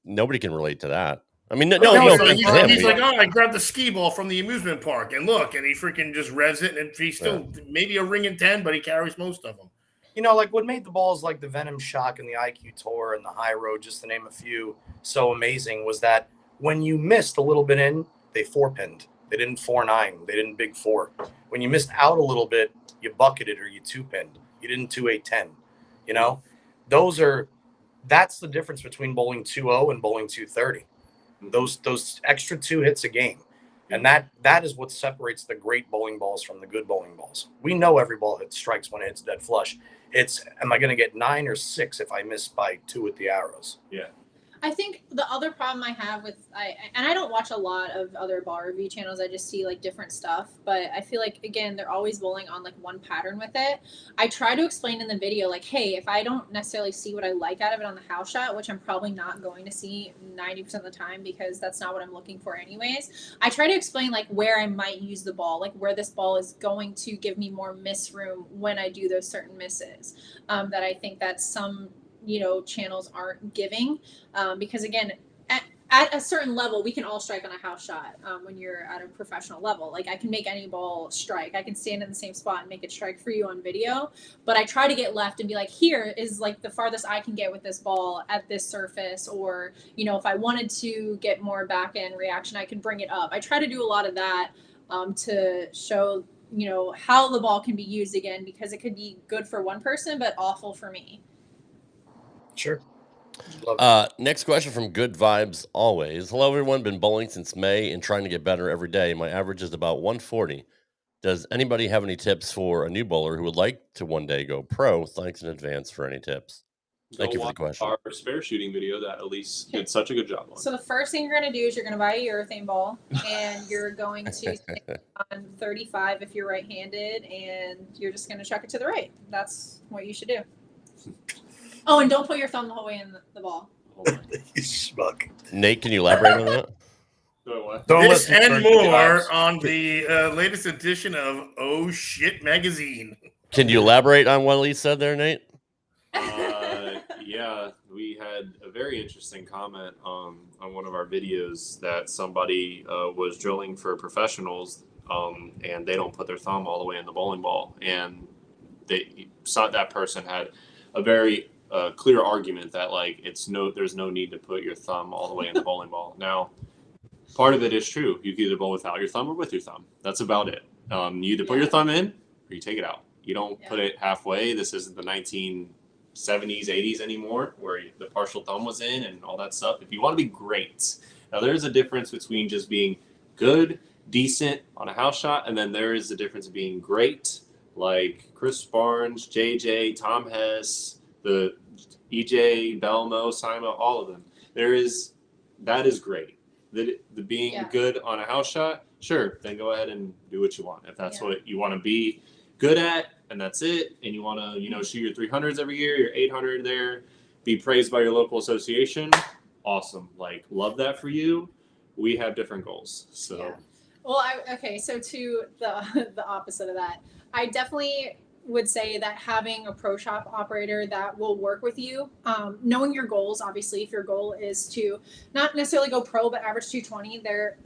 nobody can relate to that. I mean, he's like, oh, I grabbed the skee ball from the amusement park, and look, and he freaking just revs it, and he's still maybe a ring in 10, but he carries most of them. Like what made the balls like the Venom Shock and the IQ Tour and the High Road, just to name a few, so amazing, was that when you missed a little bit in, they 4-pinned. They didn't 4-9. They didn't big 4. When you missed out a little bit, you bucketed or you 2-pinned. You didn't 2-8-10. That's the difference between bowling 2-0 and bowling 230. Those extra 2 hits a game. And that is what separates the great bowling balls from the good bowling balls. We know every ball hits strikes when it hits dead flush. It's, am I going to get 9 or 6 if I miss by 2 with the arrows? Yeah. I think the other problem I have with I don't watch a lot of other ball review channels. I just see like different stuff, but I feel like again they're always bowling on like one pattern with it. I try to explain in the video like, hey, if I don't necessarily see what I like out of it on the house shot, which I'm probably not going to see 90% of the time because that's not what I'm looking for anyways. I try to explain like where I might use the ball, like where this ball is going to give me more miss room when I do those certain misses. That I think that some channels aren't giving, because again, at a certain level, we can all strike on a house shot. When you're at a professional level, like I can make any ball strike. I can stand in the same spot and make it strike for you on video. But I try to get left and be like, here is like the farthest I can get with this ball at this surface, or if I wanted to get more back end reaction, I can bring it up. I try to do a lot of that to show how the ball can be used again, because it could be good for one person but awful for me. Sure. Next question from Good Vibes Always. Hello, everyone. Been bowling since May and trying to get better every day. My average is about 140. Does anybody have any tips for a new bowler who would like to one day go pro? Thanks in advance for any tips. Thank you for the question. Our spare shooting video that Elise did such a good job on. So the first thing you're going to do is you're going to buy a urethane ball, and you're going to stand on 35 if you're right-handed, and you're just going to chuck it to the right. That's what you should do. Oh, and don't put your thumb the whole way in the ball. You schmuck. Nate, can you elaborate on that? This and more on the latest edition of Oh Shit Magazine. Can you elaborate on what Elise said there, Nate? Yeah, we had a very interesting comment on one of our videos that somebody was drilling for professionals, and they don't put their thumb all the way in the bowling ball, and they saw that person had a very clear argument that like there's no need to put your thumb all the way in the bowling ball. Now, part of it is true. You can either bowl without your thumb or with your thumb. That's about it. You either put your thumb in or you take it out. You don't put it halfway. This isn't the 1970s, 80s anymore where the partial thumb was in and all that stuff. If you want to be great, now there's a difference between just being good, decent on a house shot, and then there is the difference of being great, like Chris Barnes, JJ, Tom Hess, the EJ, Belmo, Simon, all of them. That is great. The being good on a house shot, sure, then go ahead and do what you want. If that's what you want to be good at, and that's it, and you want to, shoot your 300s every year, your 800 there, be praised by your local association, awesome. Like, love that for you. We have different goals. So. Yeah. Well, so to the opposite of that, I definitely would say that having a pro shop operator that will work with you, knowing your goals, obviously, if your goal is to not necessarily go pro, but average 220, there,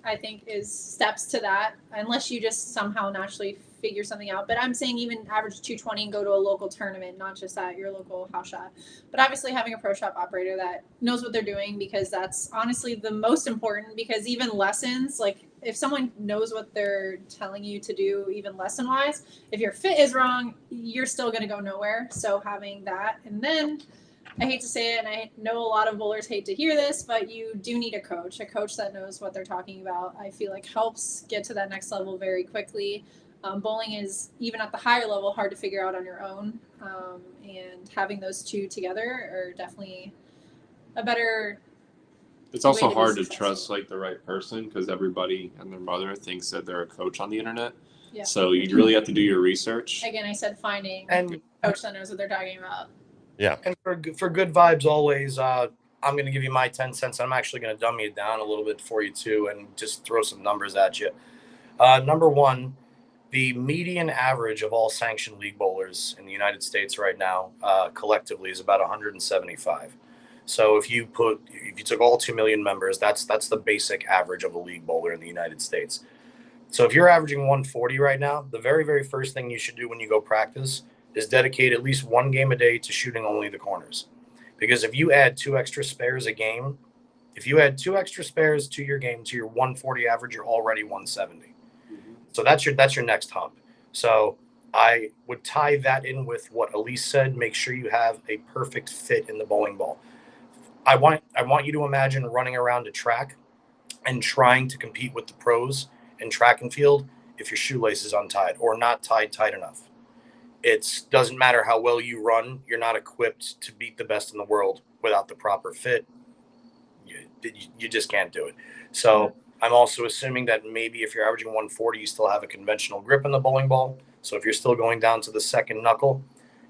I think is steps to that, unless you just somehow naturally figure something out. But I'm saying even average 220 and go to a local tournament, not just at your local house shot. But obviously having a pro shop operator that knows what they're doing, because that's honestly the most important, because even lessons, like if someone knows what they're telling you to do, even lesson wise, if your fit is wrong, you're still going to go nowhere. So having that, and then I hate to say it, and I know a lot of bowlers hate to hear this, but you do need a coach that knows what they're talking about. I feel like helps get to that next level very quickly. Bowling is, even at the higher level, hard to figure out on your own. And having those two together are definitely a better. It's also hard to trust like the right person, because everybody and their mother thinks that they're a coach on the internet. Yeah. So you really have to do your research. Again, I said finding a coach that knows what they're talking about. Yeah. And for Good Vibes Always, I'm going to give you my 10 cents. I'm actually going to dummy it down a little bit for you too, and just throw some numbers at you. Number one, the median average of all sanctioned league bowlers in the United States right now, collectively, is about 175. So if you took all 2 million members, that's the basic average of a league bowler in the United States. So if you're averaging 140 right now, the very, very first thing you should do when you go practice is dedicate at least one game a day to shooting only the corners. Because if you add 2 extra spares a game, if you add 2 extra spares to your game, to your 140 average, you're already 170. So that's your next hump. So I would tie that in with what Elise said. Make sure you have a perfect fit in the bowling ball. I want you to imagine running around a track and trying to compete with the pros in track and field if your shoelace is untied or not tied tight enough. It doesn't matter how well you run. You're not equipped to beat the best in the world without the proper fit. You just can't do it. So I'm also assuming that maybe if you're averaging 140, you still have a conventional grip in the bowling ball. So if you're still going down to the second knuckle,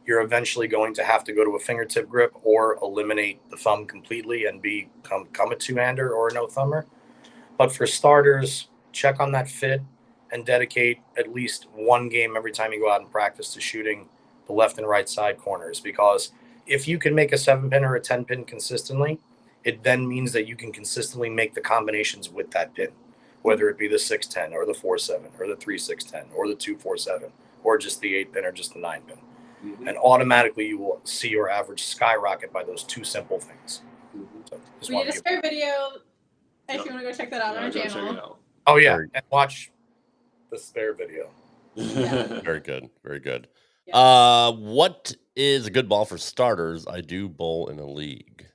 you're eventually going to have to go to a fingertip grip or eliminate the thumb completely and become a two-hander or a no-thumber. But for starters, check on that fit and dedicate at least one game every time you go out and practice to shooting the left and right side corners. Because if you can make a 7-pin or a 10-pin consistently, it then means that you can consistently make the combinations with that pin, whether it be the 6-10 or the 4-7 or the 3-6-10 or the 2-4-7 or just the 8-pin or just the 9-pin. Mm-hmm. And automatically you will see your average skyrocket by those two simple things. So we did a spare video if you want to go check that out on our channel. Oh, yeah. And watch the spare video. Very good. Very good. Yeah. What is a good ball for starters? I do bowl in a league.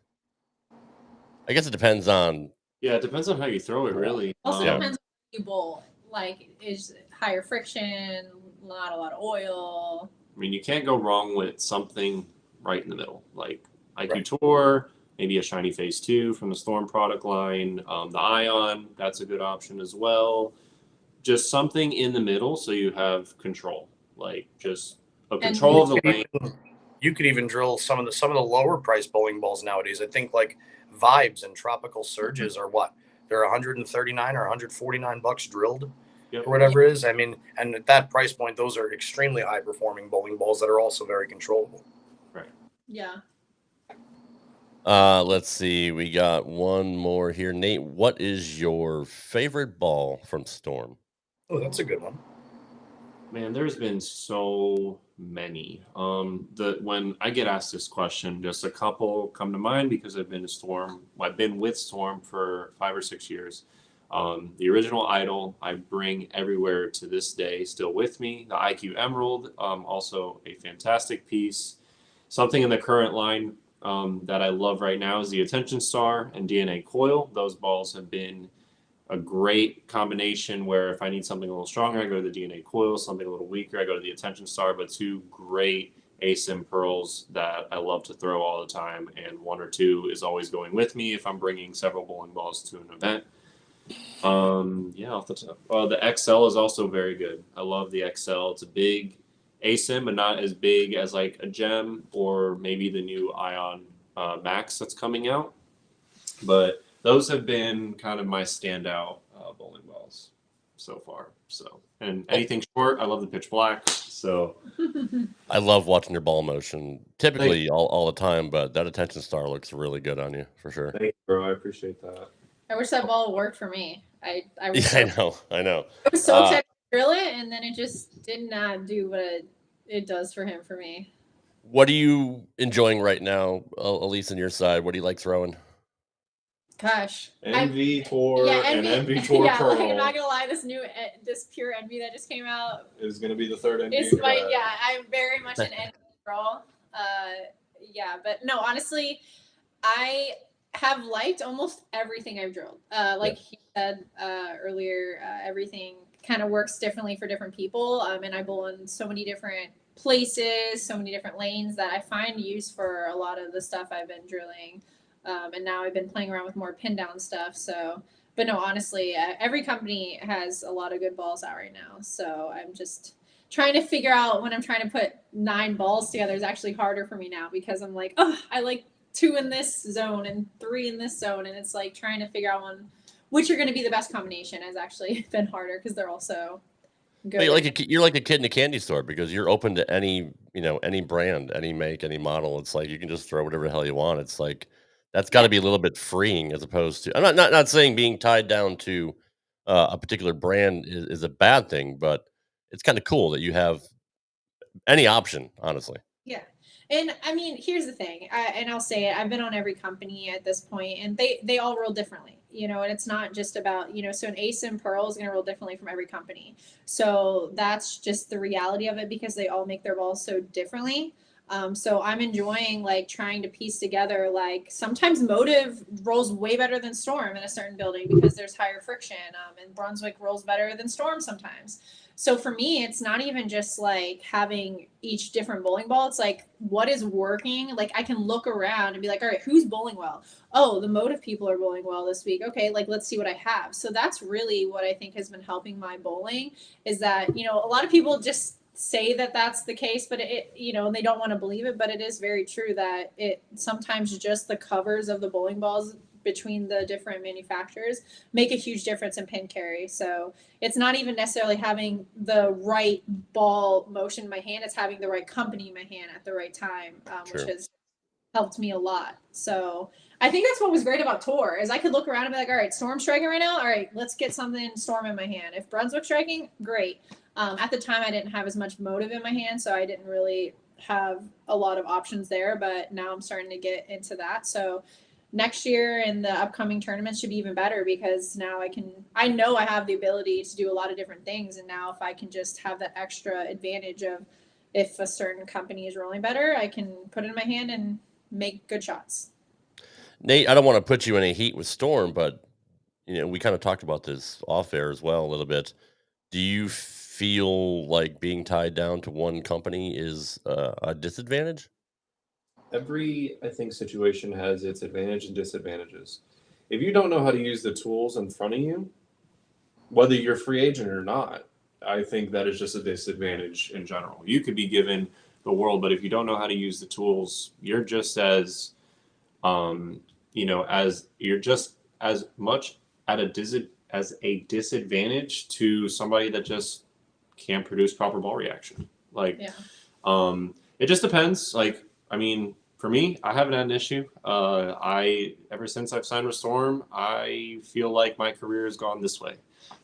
I guess it depends on. Yeah, it depends on how you throw it, really. Also depends on how you bowl. Like, is higher friction, not a lot of oil. I mean, you can't go wrong with something right in the middle, like IQ Tour, maybe a Shiny Phase 2 from the Storm product line, the Ion, that's a good option as well. Just something in the middle so you have control, like just a control of the lane. You could even drill some of the lower price bowling balls nowadays. I think like Vibes and Tropical Surges are what? They're 139 or 149 bucks drilled or whatever it is. I mean, and at that price point, those are extremely high performing bowling balls that are also very controllable. Right. Yeah. Let's see. We got one more here. Nate, what is your favorite ball from Storm? Oh, that's a good one. Man, there's been so many. When I get asked this question, just a couple come to mind because I've been to Storm. I've been with Storm for 5 or 6 years. The original Idol I bring everywhere to this day, still with me. The IQ Emerald, also a fantastic piece. Something in the current line that I love right now is the Attention Star and DNA Coil. Those balls have been a great combination where if I need something a little stronger, I go to the DNA Coil. Something a little weaker, I go to the Attention Star. But two great ASIM pearls that I love to throw all the time. And one or two is always going with me if I'm bringing several bowling balls to an event. Off the top. The XL is also very good. I love the XL. It's a big ASIM, but not as big as like a Gem or maybe the new Ion Max that's coming out. But those have been kind of my standout bowling balls so far. So, and anything short, I love the Pitch Black. So, I love watching your ball motion. Typically, all the time, but that Attention Star looks really good on you for sure. Thank you, bro. I appreciate that. I wish that ball worked for me. I know. I was so excited to drill it, and then it just did not do what it does for him for me. What are you enjoying right now, Elise, on your side? What do you like throwing? Gosh, NV Tour and NV Tour Pearl. Like, I'm not gonna lie, this pure NV that just came out is gonna be the third NV. I'm very much an NV girl. But no, honestly, I have liked almost everything I've drilled. He said earlier, everything kind of works differently for different people. And I bowl in so many different places, so many different lanes that I find use for a lot of the stuff I've been drilling. And now I've been playing around with more pin down stuff. So, but no, honestly, every company has a lot of good balls out right now. So I'm just trying to figure out when I'm trying to put 9 balls together is actually harder for me now because I'm like, I like 2 in this zone and 3 in this zone. And it's like trying to figure out which are going to be the best combination has actually been harder because they're all so good. You're like a kid in a candy store because you're open to any brand, any make, any model. It's like you can just throw whatever the hell you want. It's like, that's got to be a little bit freeing as opposed to. I'm not saying being tied down to a particular brand is a bad thing, but it's kind of cool that you have any option, honestly. Yeah, And I mean, here's the thing, and I'll say it, I've been on every company at this point, and they all roll differently, you know, and it's not just about, you know, so an ace and pearl is going to roll differently from every company. So that's just the reality of it because they all make their balls so differently. So I'm enjoying like trying to piece together, like sometimes Motive rolls way better than Storm in a certain building because there's higher friction, and Brunswick rolls better than Storm sometimes. So for me, it's not even just like having each different bowling ball. It's like what is working. Like I can look around and be like, all right, who's bowling well? Oh, the Motive people are bowling well this week. Okay, like let's see what I have. So that's really what I think has been helping my bowling is that, you know, a lot of people just say that that's the case, but it, you know, and they don't want to believe it, but it is very true that it sometimes just the covers of the bowling balls between the different manufacturers make a huge difference in pin carry. So it's not even necessarily having the right ball motion in my hand, it's having the right company in my hand at the right time, which has helped me a lot. So I think that's what was great about Tour is I could look around and be like, all right, Storm striking right now. All right, let's get something Storm in my hand. If Brunswick striking, great. At the time, I didn't have as much Motive in my hand, so I didn't really have a lot of options there. But now I'm starting to get into that. So next year and the upcoming tournaments should be even better because now I know I have the ability to do a lot of different things. And now if I can just have that extra advantage of if a certain company is rolling better, I can put it in my hand and make good shots. Nate, I don't want to put you in a heat with Storm, but you know, we kind of talked about this off air as well a little bit. Do you feel like being tied down to one company is a disadvantage? Every, I think, situation has its advantage and disadvantages. If you don't know how to use the tools in front of you, whether you're a free agent or not, I think that is just a disadvantage in general. You could be given the world, but if you don't know how to use the tools, you're just as, you're just as much at as a disadvantage to somebody that just can't produce proper ball reaction. Like, it just depends. Like, I mean, for me, I haven't had an issue. Ever since I've signed with Storm, I feel like my career has gone this way.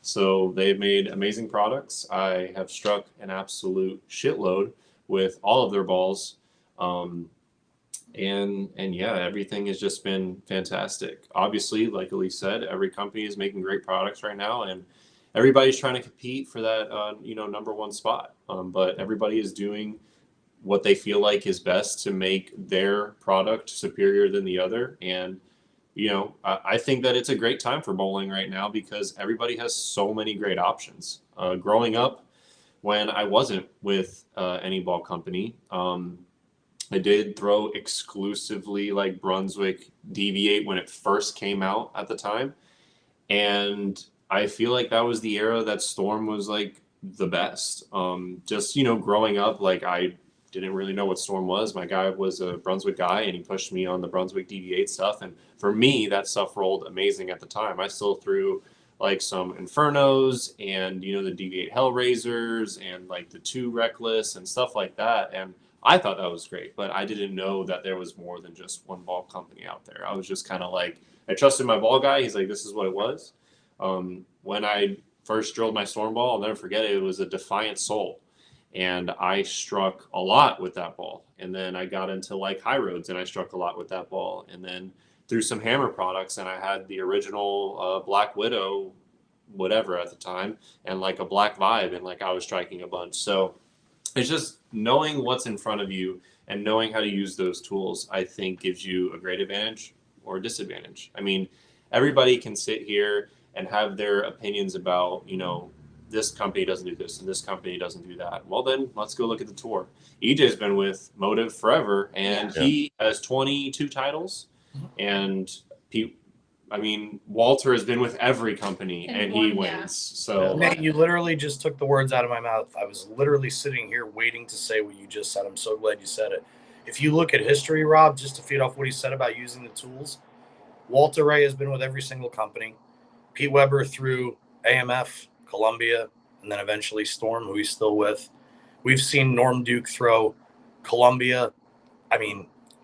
So they've made amazing products. I have struck an absolute shitload with all of their balls. And yeah, everything has just been fantastic. Obviously, like Elise said, every company is making great products right now, and everybody's trying to compete for that, number one spot. But everybody is doing what they feel like is best to make their product superior than the other. And, you know, I think that it's a great time for bowling right now because everybody has so many great options. Growing up, when I wasn't with any ball company, I did throw exclusively like Brunswick Deviate when it first came out at the time. And I feel like that was the era that Storm was like the best. Just, you know, growing up, like I didn't really know what Storm was. My guy was a Brunswick guy and he pushed me on the Brunswick Deviate stuff. And for me, that stuff rolled amazing at the time. I still threw like some Infernos and, you know, the Deviate Hellraisers and like the 2 Reckless and stuff like that. And I thought that was great, but I didn't know that there was more than just one ball company out there. I was just kind of like, I trusted my ball guy. He's like, this is what it was. When I first drilled my Storm ball, I'll never forget it. It was a Defiant Soul. And I struck a lot with that ball. And then I got into like high roads and I struck a lot with that ball. And then through some hammer products, and I had the original Black Widow, whatever at the time, and like a Black Vibe, and like I was striking a bunch. So it's just knowing what's in front of you and knowing how to use those tools, I think gives you a great advantage or a disadvantage. I mean, everybody can sit here and have their opinions about, you know, this company doesn't do this and this company doesn't do that. Well, then let's go look at the tour. EJ's been with Motive forever, and he has 22 titles. And Walter has been with every company and he wins. So Nate, you literally just took the words out of my mouth. I was literally sitting here waiting to say what you just said. I'm so glad you said it. If you look at history, Rob, just to feed off what he said about using the tools, Walter Ray has been with every single company. Pete Weber through AMF, Columbia, and then eventually Storm, who he's still with. We've seen Norm Duke throw Columbia.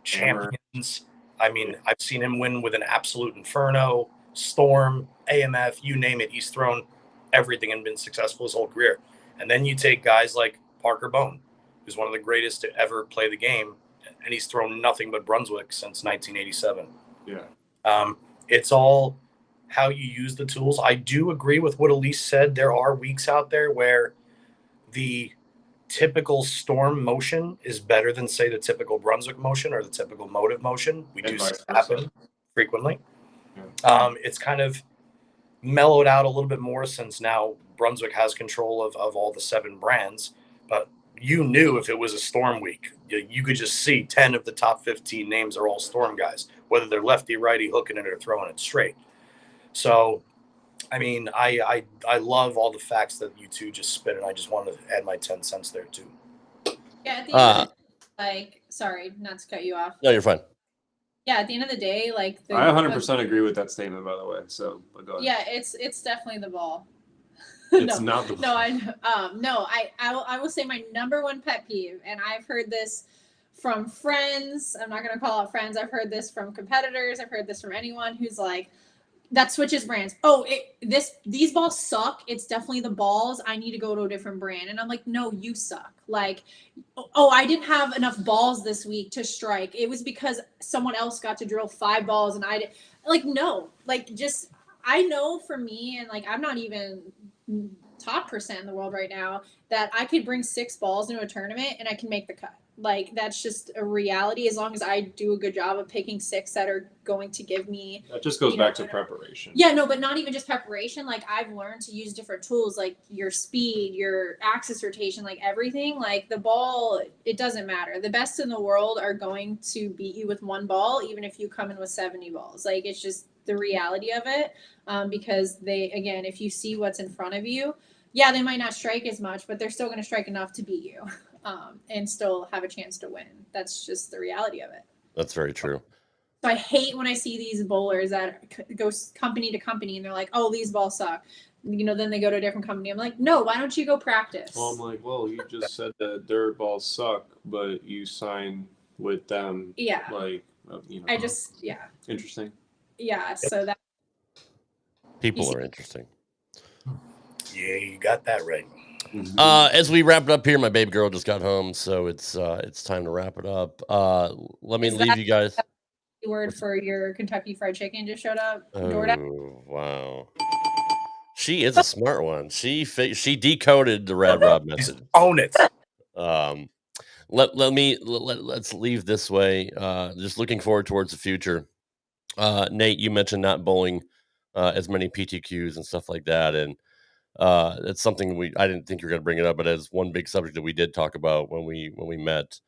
Champions. I've seen him win with an absolute Inferno, Storm, AMF, you name it. He's thrown everything and been successful his whole career. And then you take guys like Parker Bone, who's one of the greatest to ever play the game, and he's thrown nothing but Brunswick since 1987. Yeah. It's all how you use the tools. I do agree with what Elise said. There are weeks out there where the typical storm motion is better than, say, the typical Brunswick motion or the typical motive motion. We do see it happen frequently. Yeah. It's kind of mellowed out a little bit more since now Brunswick has control of all the 7 brands. But you knew if it was a storm week, you could just see 10 of the top 15 names are all storm guys, whether they're lefty, righty, hooking it, or throwing it straight. So, I mean, I love all the facts that you two just spit, and I just wanted to add my 10 cents there too. Yeah, at the end of the, like, sorry, not to cut you off. No, you're fine. Yeah, at the end of the day, like I 100% agree with that statement, by the way. So, but go ahead. Yeah, it's definitely the ball. It's not the ball. I will say my number one pet peeve, and I've heard this from friends. I'm not gonna call out friends. I've heard this from competitors. I've heard this from anyone who's like, that switches brands. Oh, these balls suck. It's definitely the balls. I need to go to a different brand. And I'm like, no, you suck. Like, oh, I didn't have enough balls this week to strike. It was because someone else got to drill 5 balls and I did. Like, no, like, just, I know for me, and like, I'm not even top % in the world right now, that I could bring 6 balls into a tournament and I can make the cut. Like, that's just a reality. As long as I do a good job of picking 6 that are going to give me. That just goes back to preparation. Yeah, no, but not even just preparation. Like, I've learned to use different tools, like your speed, your axis rotation, like everything. Like, the ball, it doesn't matter. The best in the world are going to beat you with 1 ball, even if you come in with 70 balls. Like, it's just the reality of it. Because they, again, if you see what's in front of you, yeah, they might not strike as much, but they're still going to strike enough to beat you. And still have a chance to win. That's just the reality of it. That's very true. So I hate when I see these bowlers that go company to company and they're like, oh, these balls suck. You know, then they go to a different company. I'm like, no, why don't you go practice? Well, I'm like, well, you just said that their balls suck, but you sign with them. Yeah. Like, you know. I just, yeah. Interesting. Yeah. So that. People are interesting. Yeah, you got that right. As we wrap it up here, my baby girl just got home, so it's time to wrap it up. Let me leave you guys. Word for your Kentucky Fried Chicken just showed up. Oh, wow. She is a smart one. She decoded the Rad Rob message. Own it. Let's leave this way. Just looking forward towards the future. Nate, you mentioned not bowling as many PTQs and stuff like that, and it's something I didn't think you were going to bring it up, but as one big subject that we did talk about when we met,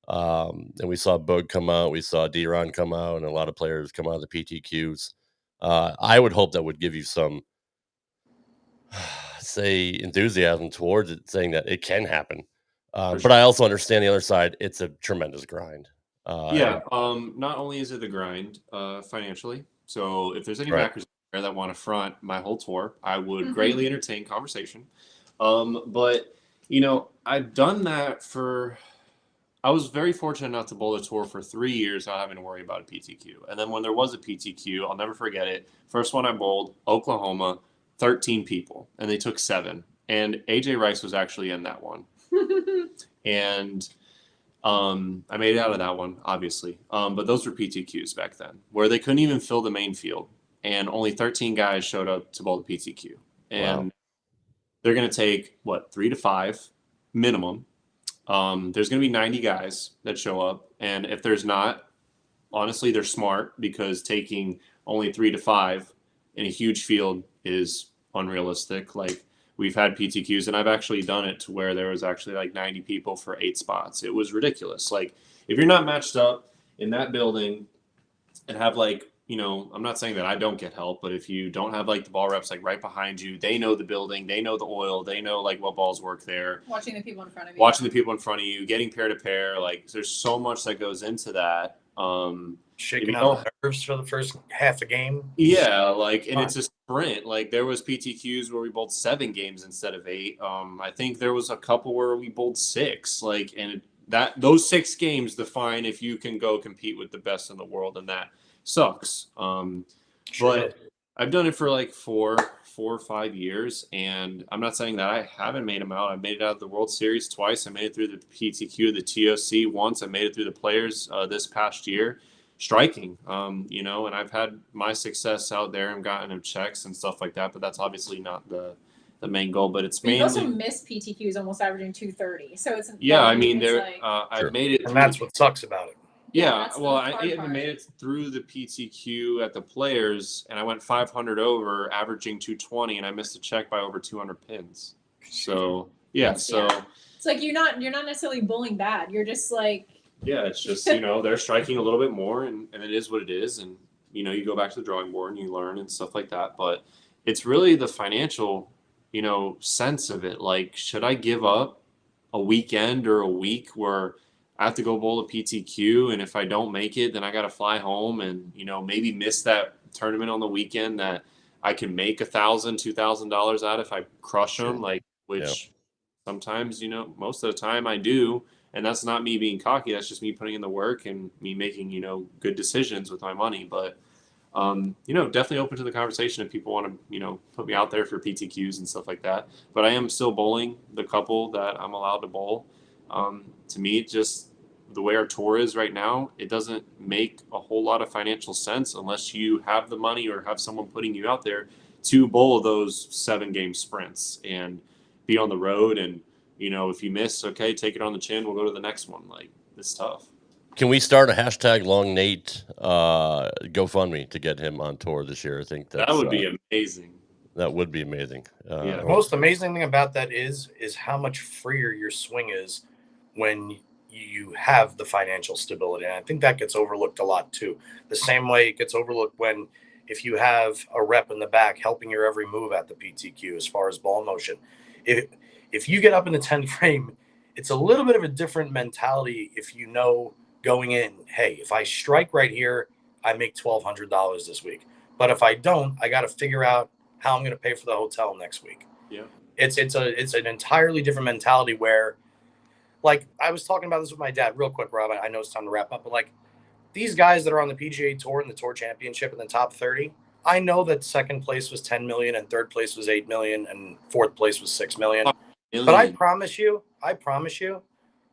and we saw Boog come out, we saw D-Ron come out, and a lot of players come out of the PTQs. I would hope that would give you some, say, enthusiasm towards it, saying that it can happen. But I also understand the other side. It's a tremendous grind. Not only is it the grind financially, so if there's any backers that want to front my whole tour, I would greatly entertain conversation. But you know, I've done that I was very fortunate enough to bowl the tour for 3 years not having to worry about a PTQ. And then when there was a PTQ, I'll never forget it. First one I bowled, Oklahoma, 13 people, and they took 7. And AJ Rice was actually in that one. And I made it out of that one, obviously. But those were PTQs back then, where they couldn't even fill the main field. And only 13 guys showed up to bowl the PTQ. And they're going to take, 3 to 5 minimum. There's going to be 90 guys that show up. And if there's not, honestly, they're smart, because taking only 3 to 5 in a huge field is unrealistic. Like, we've had PTQs, and I've actually done it to where there was actually like 90 people for 8 spots. It was ridiculous. Like, if you're not matched up in that building and have I'm not saying that I don't get help, but if you don't have the ball reps right behind you, they know the building, they know the oil, they know what balls work there. Watching the people in front of you. Getting pair to pair. There's so much that goes into that. Shaking out the nerves for the first half a game. Yeah, and it's a sprint. There was PTQs where we bowled 7 games instead of 8. I think there was a couple where we bowled 6. And those 6 games define if you can go compete with the best in the world, and that sucks. But I've done it for like 4 or 5 years, and I'm not saying that I haven't made them out. I made it out of the World Series twice. I made it through the PTQ, the TOC once. I made it through the Players this past year, striking. And I've had my success out there and gotten them checks and stuff like that. But that's obviously not the main goal. But it's mainly. You also missed PTQs, almost averaging 230. So it's I've made it, and that's what sucks about it. Yeah, well, I even made it through the PTQ at the Players, and I went 500 over, averaging 220, and I missed a check by over 200 pins. So it's like you're not necessarily bowling bad. You're just like it's just they're striking a little bit more, and it is what it is, and you go back to the drawing board and you learn and stuff like that. But it's really the financial sense of it. Like, should I give up a weekend or a week where I have to go bowl a PTQ, and if I don't make it, then I got to fly home and, maybe miss that tournament on the weekend that I can make $1,000, $2,000 out if I crush them, which sometimes, most of the time I do. And that's not me being cocky. That's just me putting in the work and me making, good decisions with my money. But, definitely open to the conversation if people want to, put me out there for PTQs and stuff like that. But I am still bowling the couple that I'm allowed to bowl. To me, just the way our tour is right now, it doesn't make a whole lot of financial sense unless you have the money or have someone putting you out there to bowl those 7-game sprints and be on the road. And, if you miss, okay, take it on the chin. We'll go to the next one. Like, it's tough. Can we start a hashtag Long Nate GoFundMe to get him on tour this year? I think that would be amazing. That would be amazing. The most amazing thing about that is how much freer your swing is when you have the financial stability. And I think that gets overlooked a lot too. The same way it gets overlooked if you have a rep in the back helping your every move at the PTQ as far as ball motion. If you get up in the 10 frame, it's a little bit of a different mentality if going in, hey, if I strike right here, I make $1,200 this week. But if I don't, I got to figure out how I'm going to pay for the hotel next week. Yeah. It's an entirely different mentality where, like, I was talking about this with my dad real quick, Rob. I know it's time to wrap up, but like these guys that are on the PGA Tour and the Tour Championship in the top 30, I know that second place was 10 million and third place was 8 million and fourth place was 6 million. But I promise you,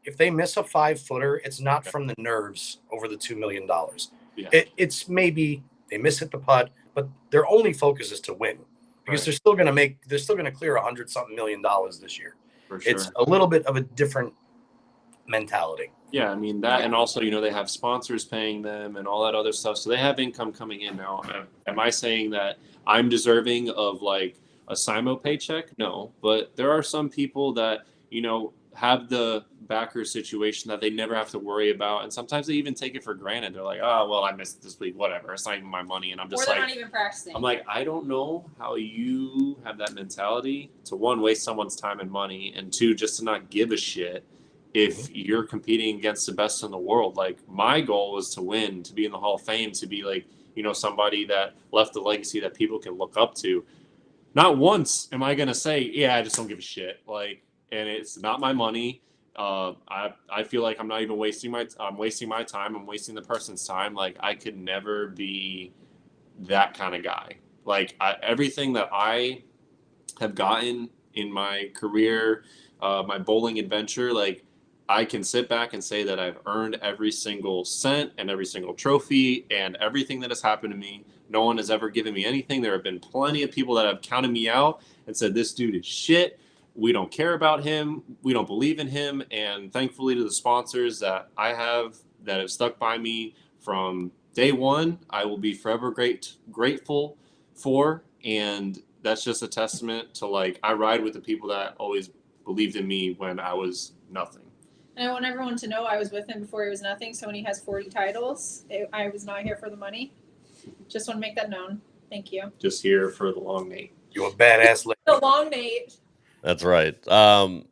if they miss a 5-footer, it's not from the nerves over the $2 million. Yeah. It's maybe they miss at the putt, but their only focus is to win because they're still going to clear $100-something million this year. For sure. It's a little bit of a different mentality. Yeah, I mean that, and also they have sponsors paying them and all that other stuff, so they have income coming in now. Am I saying that I'm deserving of like a Simo paycheck? No, but there are some people that have the backer situation that they never have to worry about, and sometimes they even take it for granted. They're like, oh well, I missed this week, whatever, it's not even my money. And I'm just or they're not even practicing. I'm like, I don't know how you have that mentality to, one, waste someone's time and money, and two, just to not give a shit if you're competing against the best in the world. Like, my goal was to win, to be in the Hall of Fame, to be like, somebody that left a legacy that people can look up to. Not once am I going to say, yeah, I just don't give a shit. Like, and it's not my money. I feel like I'm not even wasting my time. I'm wasting the person's time. Like, I could never be that kind of guy. Like, everything that I have gotten in my career, my bowling adventure, like, I can sit back and say that I've earned every single cent and every single trophy and everything that has happened to me. No one has ever given me anything. There have been plenty of people that have counted me out and said, this dude is shit. We don't care about him. We don't believe in him. And thankfully to the sponsors that I have that have stuck by me from day one, I will be forever grateful for. And that's just a testament to, like, I ride with the people that always believed in me when I was nothing. And I want everyone to know I was with him before he was nothing. So when he has 40 titles, I was not here for the money. Just want to make that known. Thank you. Just here for the long Nate. You're a badass lady. The long Nate. That's right. I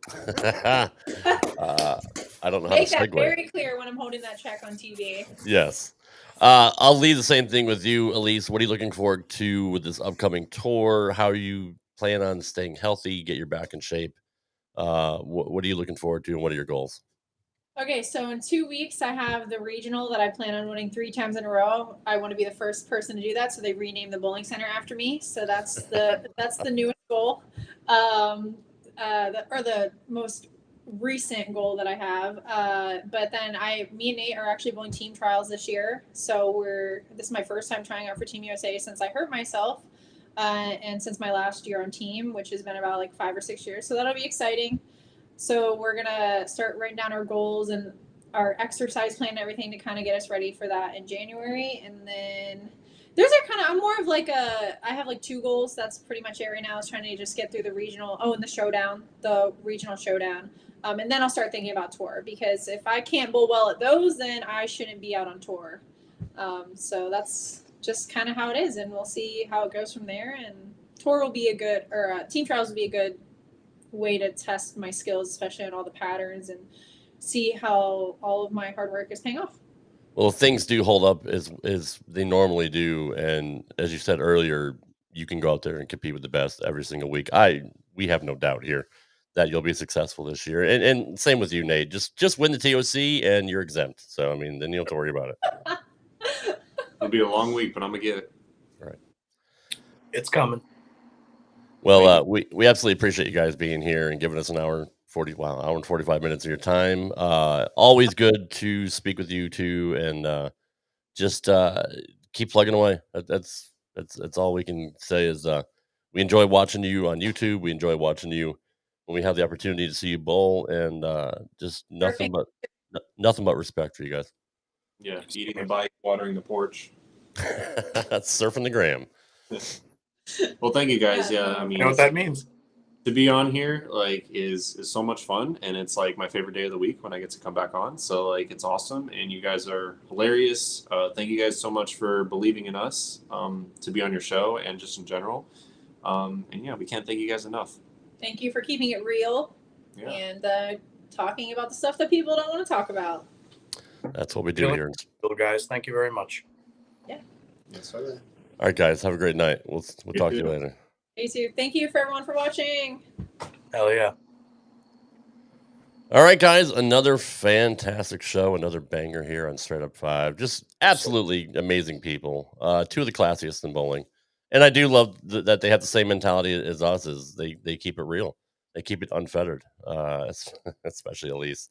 don't know how to segue. Make that very clear when I'm holding that check on TV. Yes. I'll leave the same thing with you, Elise. What are you looking forward to with this upcoming tour? How are you plan on staying healthy, get your back in shape? What are you looking forward to, and what are your goals? Okay, so in 2 weeks, I have the regional that I plan on winning 3 times in a row. I want to be the first person to do that, so they renamed the bowling center after me. So that's the newest goal, the most recent goal that I have. But then me and Nate are actually bowling team trials this year. So this is my first time trying out for Team USA since I hurt myself, and since my last year on team, which has been about like 5 or 6 years. So that'll be exciting. So we're going to start writing down our goals and our exercise plan and everything to kind of get us ready for that in January. And then I'm more of like I have like 2 goals. That's pretty much it right now, is trying to just get through the regional. Oh, and the regional showdown. And then I'll start thinking about tour, because if I can't bowl well at those, then I shouldn't be out on tour. So that's just kind of how it is. And we'll see how it goes from there. And tour will be team trials will be a good way to test my skills, especially on all the patterns, and see how all of my hard work is paying off. Well, if things do hold up as they normally do, and as you said earlier, you can go out there and compete with the best every single week. We have no doubt here that you'll be successful this year. And same with you, Nate. Just win the TOC and you're exempt. So I mean, then you don't have to worry about it. It'll be a long week, but I'm gonna get it. All right. It's coming. Well, we absolutely appreciate you guys being here and giving us an hour and 45 minutes of your time. Always good to speak with you two, and just keep plugging away. That's all we can say is we enjoy watching you on YouTube. We enjoy watching you when we have the opportunity to see you bowl, and just nothing but respect for you guys. Yeah, eating the bike, watering the porch. That's surfing the gram. Well, thank you guys. Yeah, I mean, you know what that means. To be on here is so much fun, and it's like my favorite day of the week when I get to come back on. So like it's awesome, and you guys are hilarious. Thank you guys so much for believing in us to be on your show and just in general. And yeah, we can't thank you guys enough. Thank you for keeping it real and talking about the stuff that people don't want to talk about. That's what we do here. Guys, thank you very much. Yeah. Yes, sir. All right, guys, have a great night. We'll talk to you later. You too. Thank you for everyone for watching. Hell yeah. All right, guys, another fantastic show, another banger here on Straight Up 5. Just absolutely amazing people. 2 of the classiest in bowling. And I do love that they have the same mentality as us, is they keep it real. They keep it unfettered, especially Elise.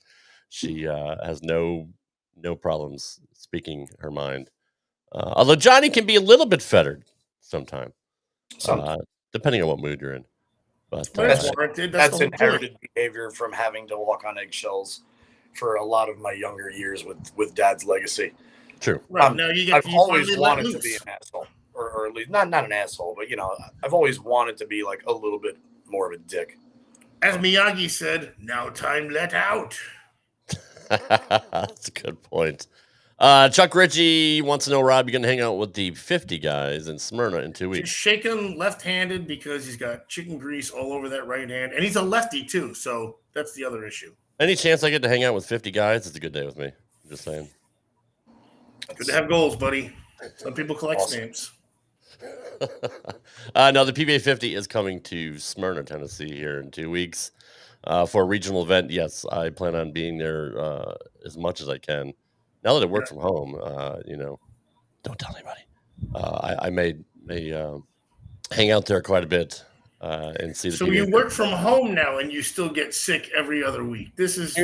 She has no problems speaking her mind. Although Johnny can be a little bit fettered sometimes, depending on what mood you're in. But that's inherited behavior from having to walk on eggshells for a lot of my younger years with Dad's legacy. True. Right, I've always wanted to be an asshole, or at least not an asshole, but I've always wanted to be like a little bit more of a dick. As Miyagi said, "Now time let out." That's a good point. Chuck Ritchie wants to know, Rob, you're going to hang out with the 50 guys in Smyrna in 2 weeks. Just shake him left-handed because he's got chicken grease all over that right hand, and he's a lefty too, so that's the other issue. Any chance I get to hang out with 50 guys? It's a good day with me. I'm just saying. Good to have goals, buddy. Some people collect stamps. No, the PBA 50 is coming to Smyrna, Tennessee here in 2 weeks for a regional event. Yes, I plan on being there as much as I can. Now that I work from home, don't tell anybody. I may hang out there quite a bit and see the. So you work from home now, and you still get sick every other week. This is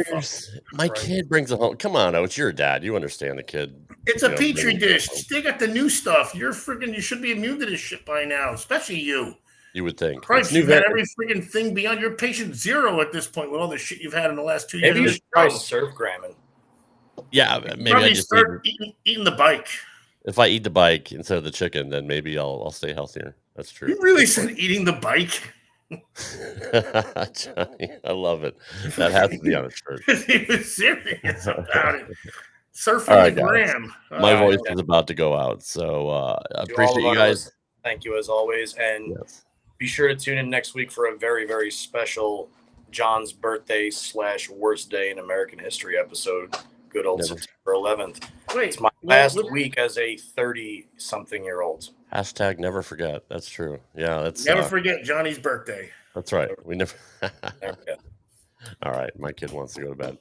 my kid brings it home. Come on, it's your dad. You understand the kid. It's a petri dish. They got the new stuff. You should be immune to this shit by now, especially you. You would think. Christ, you've had every freaking thing beyond your patient zero at this point with all the shit you've had in the last 2 years. Maybe you should try surf gramming. Yeah, maybe I just start eating the bike. If I eat the bike instead of the chicken, then maybe I'll stay healthier. That's true. You really said eating the bike? Johnny, I love it. That has to be on a shirt. He was serious about it. Surfing the gram. My voice is about to go out, so I appreciate you guys. Thank you as always, and be sure to tune in next week for a very, very special John's birthday / worst day in American history episode. Good old September 11th. It's my last week as a 30-something-year-old. Hashtag never forget. That's true. Yeah, that's never forget Johnny's birthday. That's right. We never. All right, my kid wants to go to bed.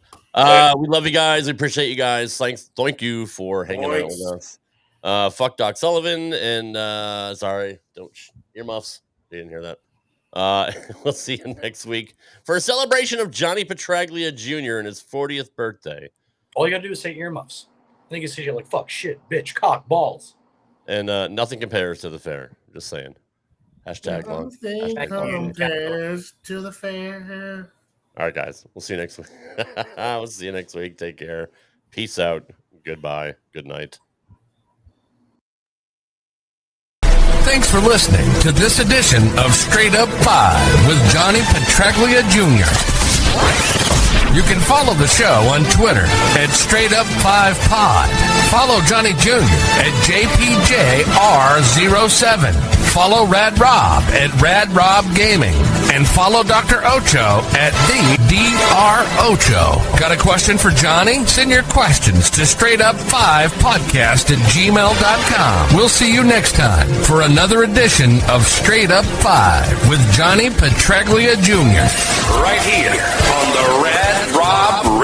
We love you guys. We appreciate you guys. Thank you for hanging out with us. Fuck Doc Sullivan and sorry, don't earmuffs. You didn't hear that. We'll see you next week for a celebration of Johnny Petraglia Jr. and his 40th birthday. All you gotta do is say earmuffs. I think you say like fuck, shit, bitch, cock, balls. And nothing compares to the fair. Just saying. Hashtag long. Nothing compares to the fair. All right, guys. We'll see you next week. We'll see you next week. Take care. Peace out. Goodbye. Good night. Thanks for listening to this edition of Straight Up 5 with Johnny Petraglia Jr. You can follow the show on Twitter at Straight Up 5 Pod. Follow Johnny Jr. at JPJR07. Follow Rad Rob at Rad Rob Gaming. And follow Dr. Ocho at the Dr. Ocho. Got a question for Johnny? Send your questions to straightup5podcast@gmail.com. We'll see you next time for another edition of Straight Up 5 with Johnny Petraglia Jr. Right here on the Rad Rob